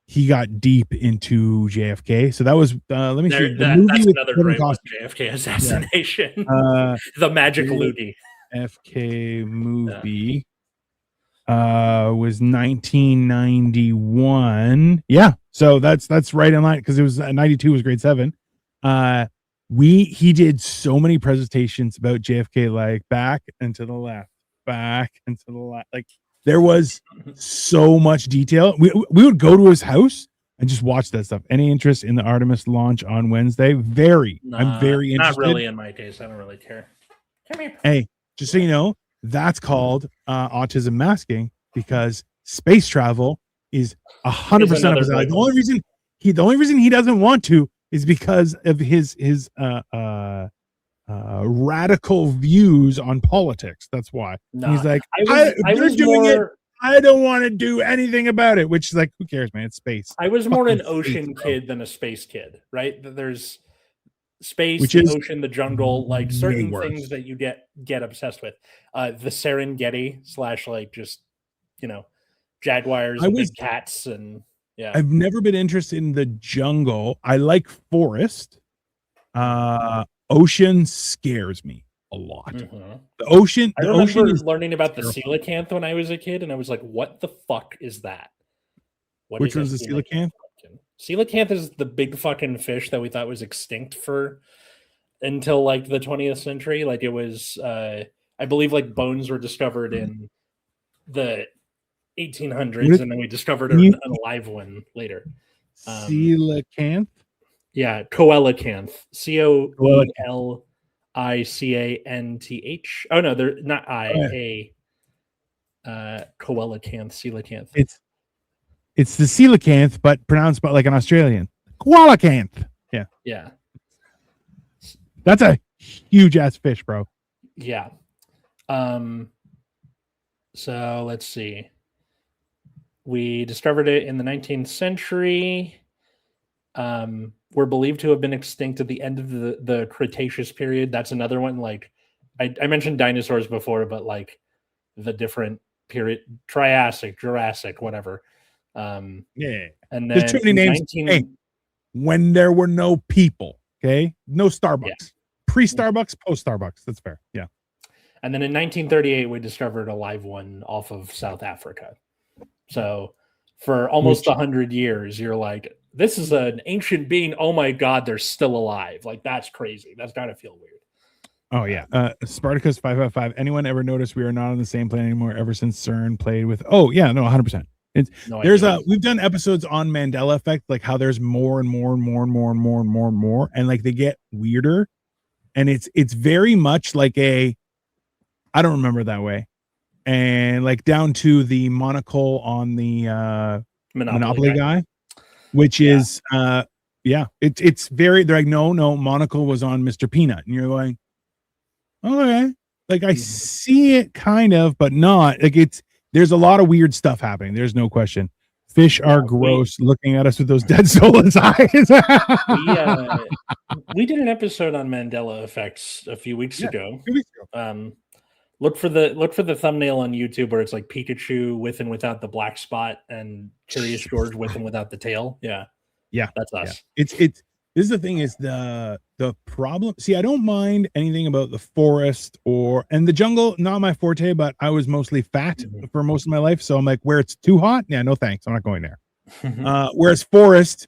He got deep into JFK. So that was let me see. That's another great one, JFK assassination. The Magic Ludi. JFK movie was 1991. Yeah. So that's right in line because it was 92 was grade 7. He did so many presentations about JFK, like back and to the left, back and to the left. Like there was so much detail. We would go to his house and just watch that stuff. Any interest in the Artemis launch on Wednesday? I'm very interested. Not really in my case. I don't really care. Come here. Hey, just so you know, that's called autism masking because space travel is 100% of his. The only reason he doesn't want to is because of his radical views on politics. That's why he's like, I don't want to do anything about it, which is like, who cares, man? It's space. I was more an ocean kid than a space kid, right? There's space, which the is ocean, the jungle, like certain things that you get obsessed with. The Serengeti / like just, jaguars and big cats and I've never been interested in the jungle. I like forest. Ocean scares me a lot. Mm-hmm. The ocean. I remember learning about the coelacanth when I was a kid, and I was like, "What the fuck is that?" Which was the coelacanth? Coelacanth is the big fucking fish that we thought was extinct until like the 20th century. Like it was, I believe, like bones were discovered in the 1800s, and then we discovered an alive one later. Coelacanth. Yeah, coelacanth. Coelicanth. Oh no, they're not coelacanth, coelacanth. It's the coelacanth, but pronounced like an Australian. Coelacanth. Yeah. Yeah. That's a huge ass fish, bro. Yeah. So let's see. We discovered it in the 19th century. Were believed to have been extinct at the end of the Cretaceous period. That's another one. Like I mentioned dinosaurs before, but like the different period, Triassic, Jurassic, whatever. And then there's too many names. Hey, when there were no people, okay, no Starbucks, pre-Starbucks, post-Starbucks. That's fair. Yeah. And then in 1938, we discovered a live one off of South Africa. So for almost 100 years, you're like, this is an ancient being. Oh my God, they're still alive. Like, that's crazy. That's gotta feel weird. Oh yeah. Spartacus 555. Anyone ever noticed we are not on the same planet anymore ever since CERN played with? Oh yeah, no, 100%. We've done episodes on Mandela effect, like how there's more and more and more and more and more and more and more, and like they get weirder, and it's very much like I don't remember that way, and like down to the monocle on the Monopoly guy, which is it's very, they're like no monocle was on Mr. Peanut, and you're going, okay, like I see it kind of, but not like there's a lot of weird stuff happening. There's no question. Fish are gross, looking at us with those dead soulless eyes. We did an episode on Mandela effects a few weeks ago. Look for the thumbnail on YouTube where it's like Pikachu with and without the black spot and Curious George with and without the tail. Yeah, that's us. Yeah. This is the thing, is the problem. See, I don't mind anything about the forest and the jungle, not my forte, but I was mostly fat for most of my life. So I'm like, where it's too hot, yeah, no thanks, I'm not going there. Whereas forests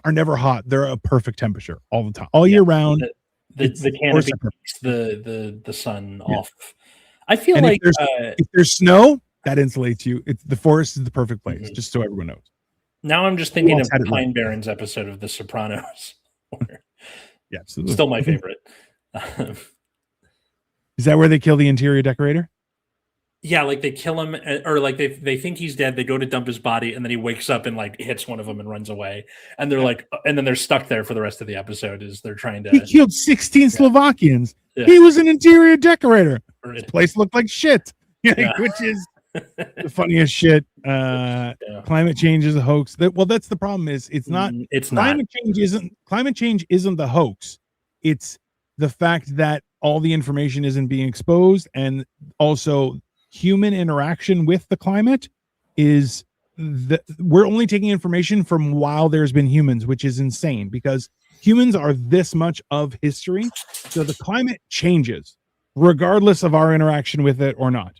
are never hot. They're a perfect temperature all the time, all year round. The canopy keeps the sun off. I feel like if there's snow, that insulates you. The forest is the perfect place, just so everyone knows. Now I'm just thinking of the Pine Barrens episode of The Sopranos. Yeah, absolutely. Still my favorite. Is that where they kill the interior decorator? Yeah, like they kill him, or like they think he's dead. They go to dump his body, and then he wakes up and like hits one of them and runs away. And they're like, and then they're stuck there for the rest of the episode. Is they're trying to? He killed 16 Slovakians. Yeah. He was an interior decorator. His place looked like shit. Which is the funniest shit. Climate change is a hoax. That's the problem. It's not. Climate change isn't the hoax. It's the fact that all the information isn't being exposed, and also human interaction with the climate is we're only taking information from while there's been humans, which is insane because humans are this much of history. So the climate changes regardless of our interaction with it or not.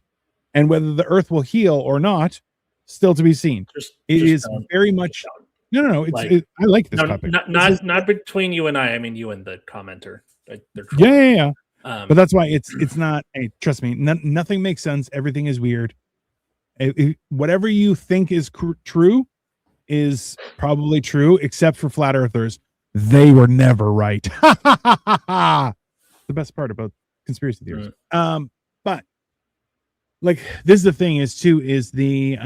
And whether the earth will heal or not, still to be seen. It is very much. No. I like this topic. Not between you and I. I mean, you and the commenter. Yeah. But that's why it's not. Hey, trust me. Nothing makes sense. Everything is weird. Whatever you think is true is probably true, except for flat earthers. They were never right. The best part about conspiracy theories. But like this is the thing is the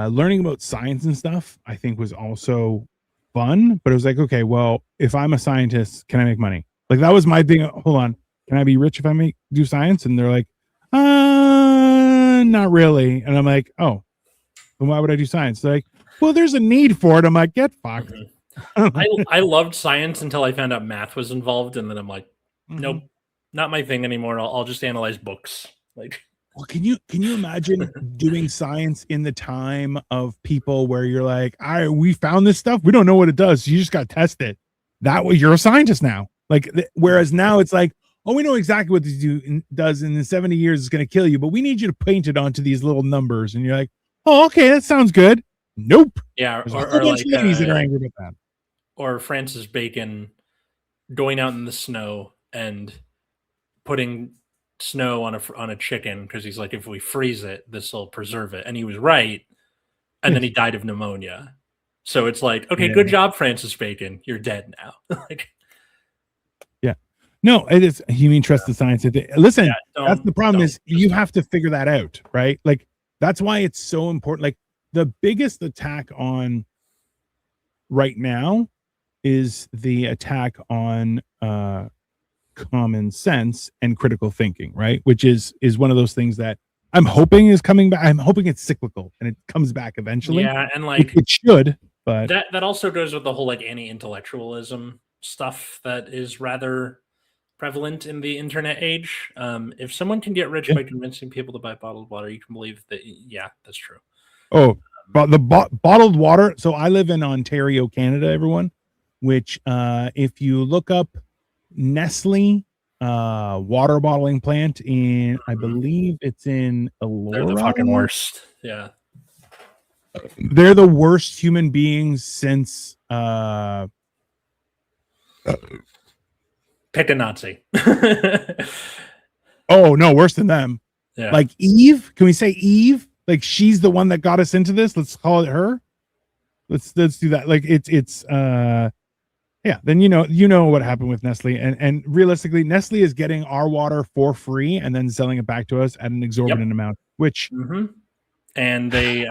learning about science and stuff I think was also fun, but it was like, okay, well, if I'm a scientist, can I make money? Like that was my thing. Hold on, can I be rich if I do science? And they're like, not really. And I'm like, oh, then why would I do science? They're like, well, there's a need for it. I'm like, get fucked. I loved science until I found out math was involved, and then I'm like, nope, not my thing anymore. I'll just analyze books. Like, well, can you imagine doing science in the time of people where you're like, all right, we found this stuff, we don't know what it does, so you just got to test it. That way, you're a scientist now. Like, whereas now it's like, oh, we know exactly what this does, and in 70 years it's going to kill you, but we need you to paint it onto these little numbers, and you're like, oh, okay, that sounds good. Nope. Yeah, or like ladies that are angry about that. Or Francis Bacon going out in the snow and putting snow on a chicken because he's like, if we freeze it, this will preserve it, and he was right, and then he died of pneumonia. So it's like, okay, good job, Francis Bacon, you're dead now. Like, yeah, no, it is. You mean trust the science? Listen, that's the problem is you have to figure that out, right? Like that's why it's so important. Like the biggest attack on right now is the attack on common sense and critical thinking, right? Which is one of those things that I'm hoping is coming back. I'm hoping it's cyclical and it comes back eventually. Yeah, and like it should, but that also goes with the whole like anti-intellectualism stuff that is rather prevalent in the internet age. If someone can get rich by convincing people to buy bottled water, you can believe that. Yeah, that's true. Oh, but the bottled water. So I live in Ontario, Canada, everyone, which if you look up Nestle water bottling plant in, I believe it's in Elora. They're the fucking worst. Yeah. They're the worst human beings since Pick a Nazi. Oh no, worse than them. Yeah. Like Eve. Can we say Eve? Like she's the one that got us into this. Let's call it her. Let's do that. Like it's yeah. Then you know what happened with Nestle, and realistically, Nestle is getting our water for free and then selling it back to us at an exorbitant amount. Which and they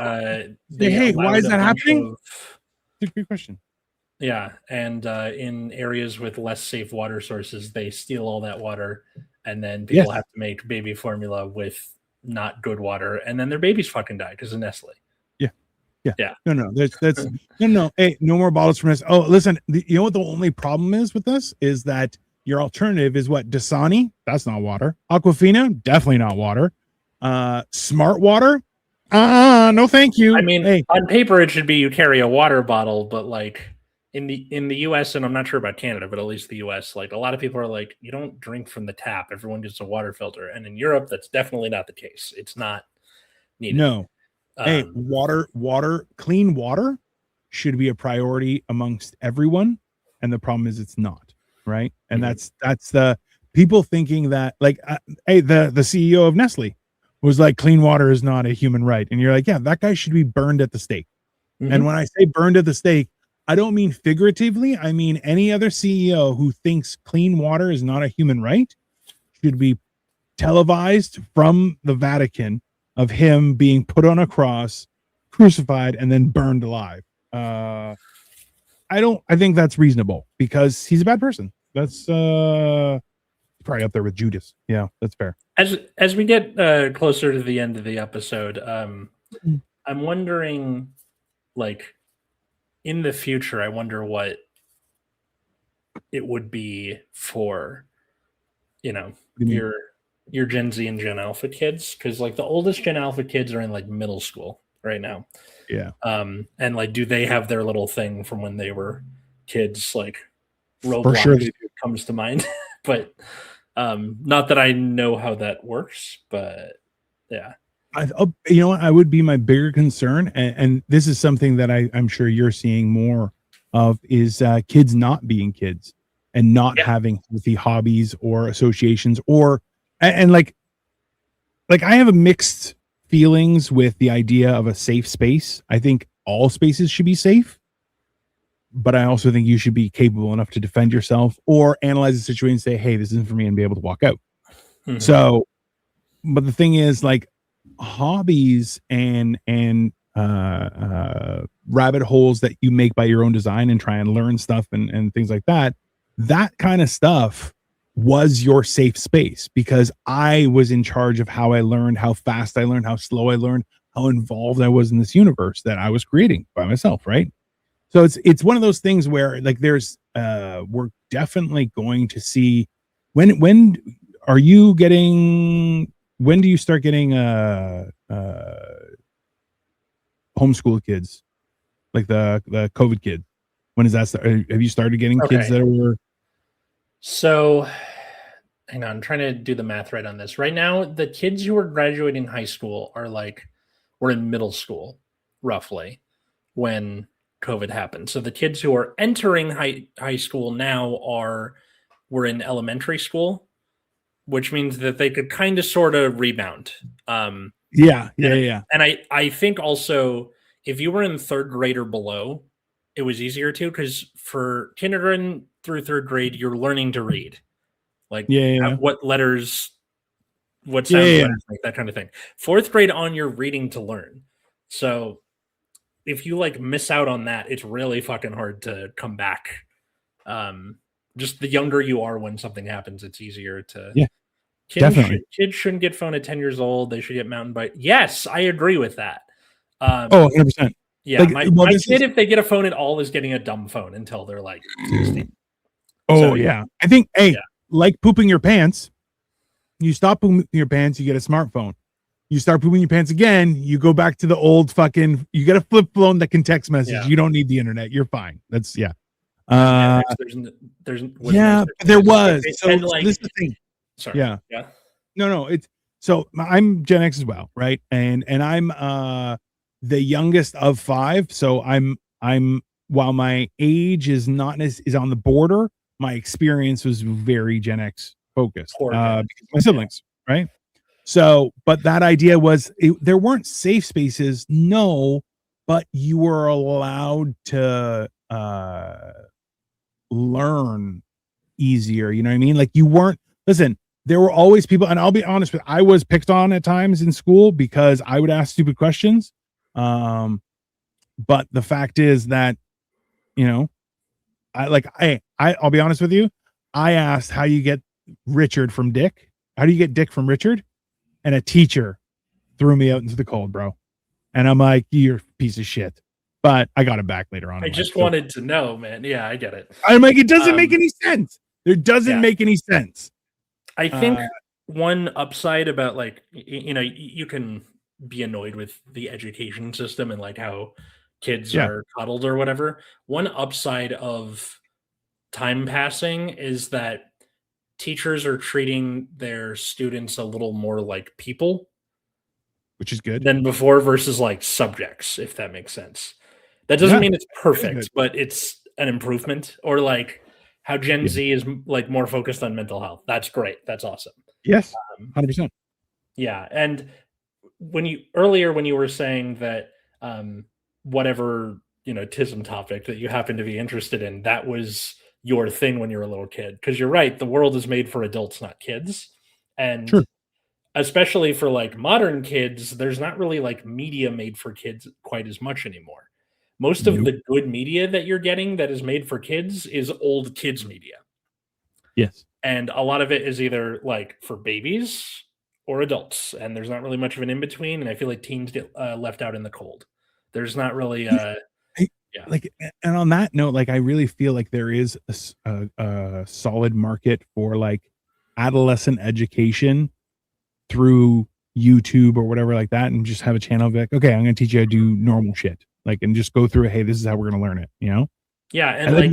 hey, why is that happening? It's a good question. Yeah, and in areas with less safe water sources, they steal all that water, and then people have to make baby formula with not good water, and then their babies fucking die because of Nestle. Yeah. No. That's no. Hey, no more bottles from us. Oh, listen. You know what the only problem is with this is that your alternative is what? Dasani? That's not water. Aquafina? Definitely not water. Smart water? No, thank you. I mean, on paper it should be you carry a water bottle, but like in the US, and I'm not sure about Canada, but at least the US, like a lot of people are like, you don't drink from the tap. Everyone gets a water filter, and in Europe, that's definitely not the case. It's not needed. No. Hey, clean water should be a priority amongst everyone, and the problem is it's not, right? And that's the people thinking that like hey, the CEO of Nestle was like, clean water is not a human right, and you're like, yeah, that guy should be burned at the stake. And when I say burned at the stake, I don't mean figuratively. I mean any other CEO who thinks clean water is not a human right should be televised from the Vatican of him being put on a cross, crucified, and then burned alive. I think that's reasonable because he's a bad person. That's probably up there with Judas. Yeah, that's fair. As we get closer to the end of the episode, I'm wondering, like, in the future, I wonder what it would be for, your Gen Z and Gen Alpha kids, because like the oldest Gen Alpha kids are in like middle school right now. Yeah. And like, do they have their little thing from when they were kids? Like Roblox for sure comes to mind, but not that I know how that works. But yeah, you know what? I would be my bigger concern, and this is something that I'm sure you're seeing more of, is kids not being kids and not having healthy hobbies or associations and like I have a mixed feelings with the idea of a safe space. I think all spaces should be safe, but I also think you should be capable enough to defend yourself or analyze the situation and say, hey, this isn't for me, and be able to walk out. So, but the thing is, like, hobbies and rabbit holes that you make by your own design and try and learn stuff and things like that kind of stuff was your safe space, because I was in charge of how I learned, how fast I learned, how slow I learned, how involved I was in this universe that I was creating by myself, right? So it's one of those things where, like, there's we're definitely going to see when do you start getting homeschool kids, like the COVID kid? When is that start? Have you started getting kids that were? So, hang on, I'm trying to do the math right on this. Right now, the kids who are graduating high school were in middle school, roughly, when COVID happened. So the kids who are entering high school now were in elementary school, which means that they could kind of sort of rebound. And I think also, if you were in third grade or below, it was easier to, because for kindergarten through third grade, you're learning to read, like what letters, what sound letters, like that kind of thing. Fourth grade on, you're reading to learn. So if you like miss out on that, it's really fucking hard to come back. Just the younger you are when something happens, it's easier to. Yeah, kids shouldn't get phone at 10 years old. They should get mountain bike. Yes, I agree with that. 100%. Yeah, like, my kid, if they get a phone at all, is getting a dumb phone until they're like 16. I think, like pooping your pants, you stop pooping your pants, you get a smartphone. You start pooping your pants again, you go back to the old fucking, you get a flip phone that can text message. Yeah. You don't need the internet. You're fine. That's, there was. So like, this is the thing. Sorry. Yeah. No, it's, so I'm Gen X as well, right? And I'm the youngest of 5, so I'm while my age is not is on the border, my experience was very Gen X focused because my siblings, right? So, but that idea was there weren't safe spaces, no, but you were allowed to learn easier. You know what I mean? Like you weren't. Listen, there were always people, and I'll be honest with, I was picked on at times in school because I would ask stupid questions. But the fact is that, you know, I'll be honest with you. I asked how you get Richard from Dick. How do you get Dick from Richard? And a teacher threw me out into the cold, bro. And I'm like, you're a piece of shit. But I got it back later on. I just wanted to know, man. Yeah, I get it. I'm like, it doesn't make any sense. It doesn't make any sense. I think one upside about like, you know, you can be annoyed with the education system and like how kids are coddled or whatever. One upside of time passing is that teachers are treating their students a little more like people, which is good, than before versus like subjects, if that makes sense. That doesn't mean it's perfect, but it's an improvement. Or like how Gen Z is like more focused on mental health. That's great. That's awesome. Yes, 100%. Yeah, and when you were saying that whatever, you know, Tism topic that you happen to be interested in, that was your thing when you were a little kid, because you're right, the world is made for adults, not kids. And especially for like modern kids, there's not really like media made for kids quite as much anymore. Most of the good media that you're getting that is made for kids is old kids media. Yes. And a lot of it is either like for babies or adults, and there's not really much of an in between. And I feel like teens get left out in the cold. There's not really like, and on that note, like I really feel like there is a solid market for like adolescent education through YouTube or whatever like that, and just have a channel like, okay, I'm going to teach you how to do normal shit, like, and just go through, hey, this is how we're going to learn it, you know? Yeah, and like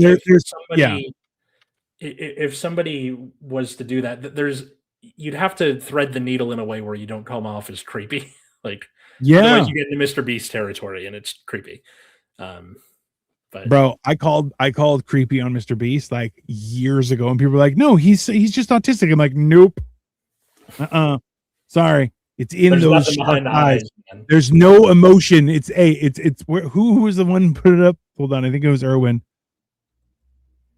if somebody was to do that, you'd have to thread the needle in a way where you don't come off as creepy. Like, otherwise you get into Mr. Beast territory and it's creepy. But bro, I called creepy on Mr. Beast like years ago, and people were like, no, he's just autistic. I'm like, nope. Sorry. It's in those sharp eyes. There's no emotion. It's who was the one who put it up? Hold on, I think it was Erwin.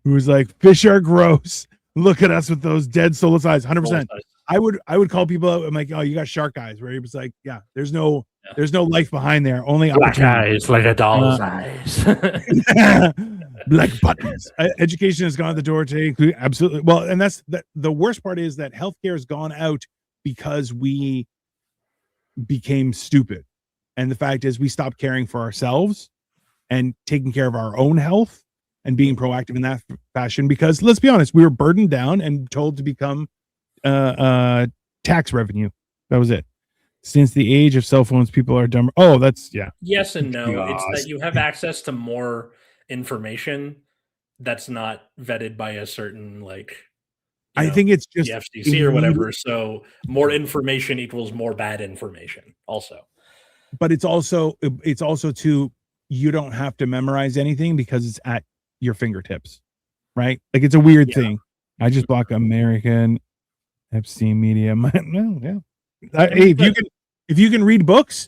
Who was like, fish are gross. Look at us with those dead soulless eyes. 100%. I would call people out. I'm like, oh, you got shark eyes. Where he was like, yeah, there's no life behind there. Only black eyes, like a doll's eyes. Black buttons. Education has gone out the door today. Absolutely. Well, and that's the worst part is that healthcare has gone out because we became stupid. And the fact is we stopped caring for ourselves and taking care of our own health and being proactive in that fashion, because let's be honest, we were burdened down and told to become tax revenue. That was it. Since the age of cell phones, people are dumber. Oh, that's yes and no. It's that you have access to more information that's not vetted by a certain like I think it's just the FCC or whatever. So more information equals more bad information also. But it's also too, you don't have to memorize anything because it's at your fingertips, right? Like it's a weird thing. I just block American Epstein media. Hey, if you can read books,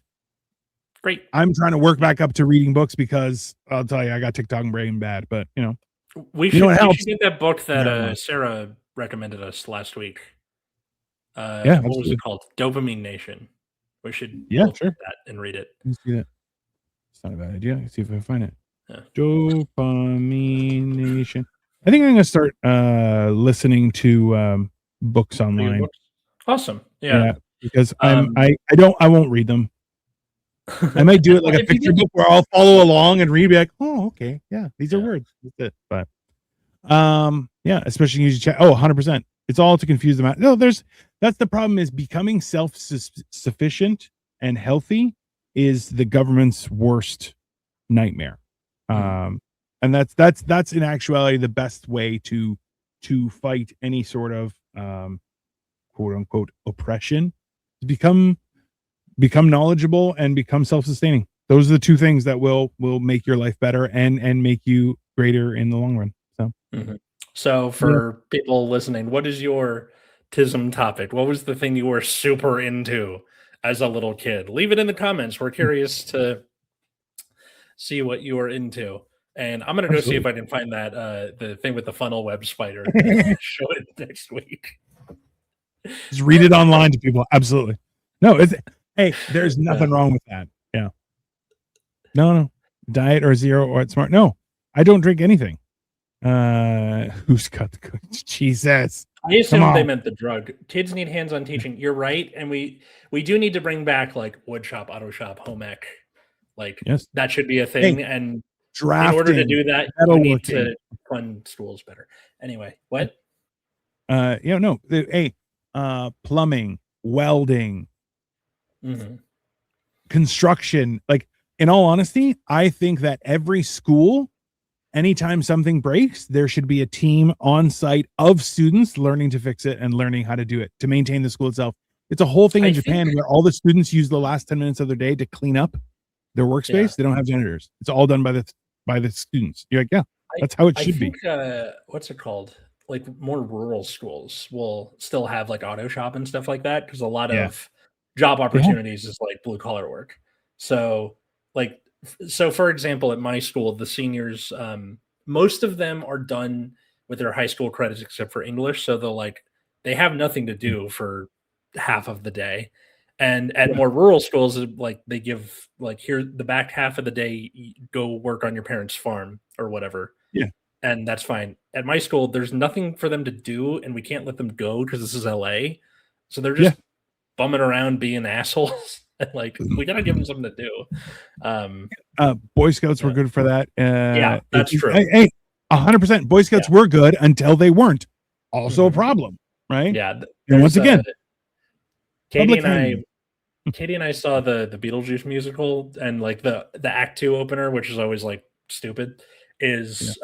great. I'm trying to work back up to reading books because I'll tell you, I got TikTok and brain bad, but you know, we should get that book that Sarah recommended us last week. What was it called? Dopamine Nation. We should look at that and read it. Let's see that. It's not a bad idea. Let's see if I can find it. Dopamine Nation. I think I'm gonna start listening to books online. Awesome. Yeah. Because I won't read them. I might do it like a picture book where I'll follow along and read, be like, oh, okay, yeah, these are words. That's it. But especially using chat. Oh, 100%. It's all to confuse them out. No, that's the problem, is becoming self-sufficient and healthy is the government's worst nightmare. And that's in actuality the best way to fight any sort of quote unquote oppression. Become knowledgeable and become self-sustaining. those are the two things that will make your life better and make you greater in the long run. So, So for people listening, what is your Tism topic? What was the thing you were super into as a little kid? Leave it in the comments. We're curious to see what you are into. And I'm gonna go see if I can find that the thing with the funnel web spider. Show it next week. Just read it online to people. Absolutely. No, hey, there's nothing wrong with that. Yeah. No. Diet or zero or smart. No, I don't drink anything. Who's got the cookies? Jesus. I assume they meant the drug. Kids need hands-on teaching. You're right. And we do need to bring back like wood shop, auto shop, home ec. Like that should be a thing. And in order to do that, you need to fund schools better. Anyway, what? Plumbing, welding, construction. Like, in all honesty, I think that every school, anytime something breaks, there should be a team on site of students learning to fix it and learning how to do it to maintain the school itself. It's a whole thing in Japan where all the students use the last 10 minutes of their day to clean up their workspace. They don't have janitors. It's all done by the students. You're like, that's how it should be. What's it called? Like more rural schools will still have like auto shop and stuff like that because a lot of job opportunities is like blue collar work. So for example, at my school, the seniors, most of them are done with their high school credits except for English. So they have nothing to do for half of the day. And at more rural schools, like they give like here the back half of the day, go work on your parents' farm or whatever. Yeah. And that's fine. At my school, there's nothing for them to do, and we can't let them go because this is LA. So they're just bumming around being assholes. Like we gotta give them something to do. Boy Scouts were good for that. That's true. Hey, 100%. Boy Scouts were good until they weren't. Also a problem, right? Yeah. And once again, Katie and I saw the Beetlejuice musical, and like the Act 2 opener, which is always like stupid, is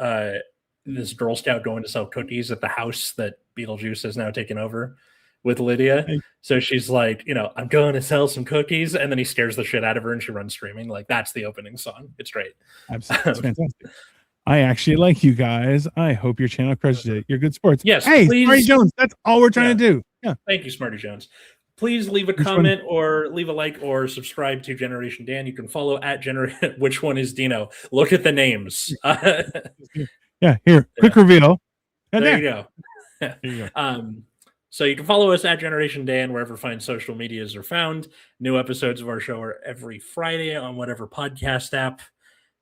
this Girl Scout going to sell cookies at the house that Beetlejuice has now taken over with Lydia. So she's like, I'm going to sell some cookies, and then he scares the shit out of her and she runs screaming. Like that's the opening song. It's great. Absolutely. It's fantastic. I actually like you guys. I hope your channel crushes it. You're good sports. Yes. Hey, please. Smarty Jones, that's all we're trying to do. Yeah. Thank you, Smarty Jones. Please leave a comment or leave a like or subscribe to Generation Dan. You can follow at which one is Dino. Look at the names. Here, quick reveal. There you go. There you go. So you can follow us at Generation Dan wherever fine social medias are found. New episodes of our show are every Friday on whatever podcast app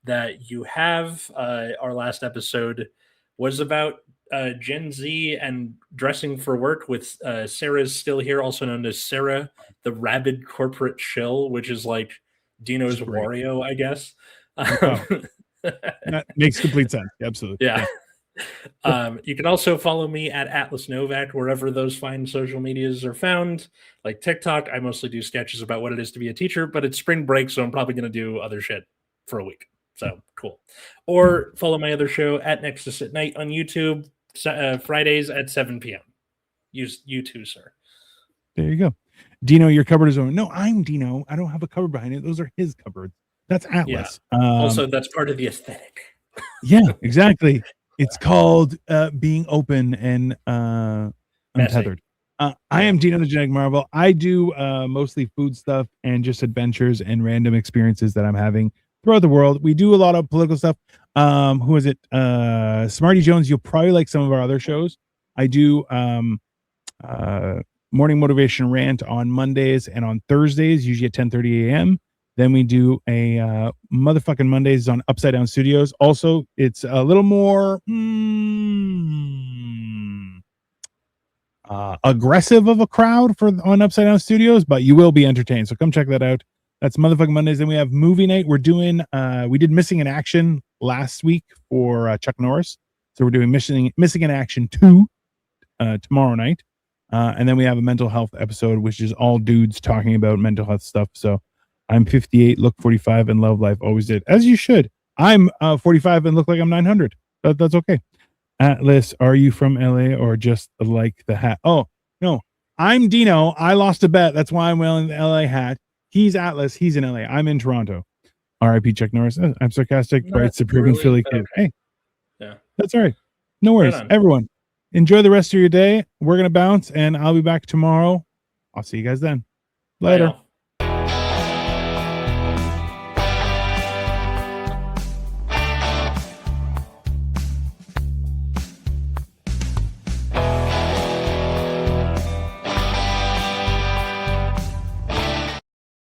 that you have. Our last episode was about Gen Z and dressing for work with Sarah's still here, also known as Sarah, the rabid corporate shill, which is like Dino's Wario, I guess. That makes complete sense. Absolutely. Yeah. You can also follow me at Atlas Novack wherever those fine social medias are found. Like TikTok, I mostly do sketches about what it is to be a teacher, but it's spring break, so I'm probably going to do other shit for a week. So cool. Or follow my other show at Nexus at Night on YouTube. Fridays at 7 p.m. You too, sir. There you go. Dino, your cupboard is over. No, I'm Dino. I don't have a cupboard behind it. Those are his cupboards. That's Atlas. Yeah. Also, that's part of the aesthetic. Yeah, exactly. It's called being open and untethered. I am Dino the Genetic Marvel. I do mostly food stuff and just adventures and random experiences that I'm having throughout the world. We do a lot of political stuff. Who is it? Smarty Jones. You'll probably like some of our other shows. I do morning motivation rant on Mondays and on Thursdays, usually at 10:30 a.m. Then we do a motherfucking Mondays on Upside Down Studios. Also, it's a little more aggressive of a crowd on Upside Down Studios, but you will be entertained. So come check that out. That's motherfucking Mondays. Then we have movie night. We're doing we did Missing in Action last week for Chuck Norris. So we're doing Missing in Action 2 tomorrow night. And then we have a mental health episode, which is all dudes talking about mental health stuff. So I'm 58, look 45, and love life. Always did. As you should. I'm 45 and look like I'm 900. That's okay. Atlas, are you from LA or just like the hat? Oh, no. I'm Dino. I lost a bet. That's why I'm wearing the LA hat. He's Atlas. He's in LA. I'm in Toronto. R.I.P. Chuck Norris. I'm sarcastic, No, right? that's Suburban really Philly kid. okay. Hey, Yeah, that's all right. No worries. on. Everyone, enjoy the rest of your day. We're gonna bounce, and I'll be back tomorrow. I'll see you guys then. Bye Later. now.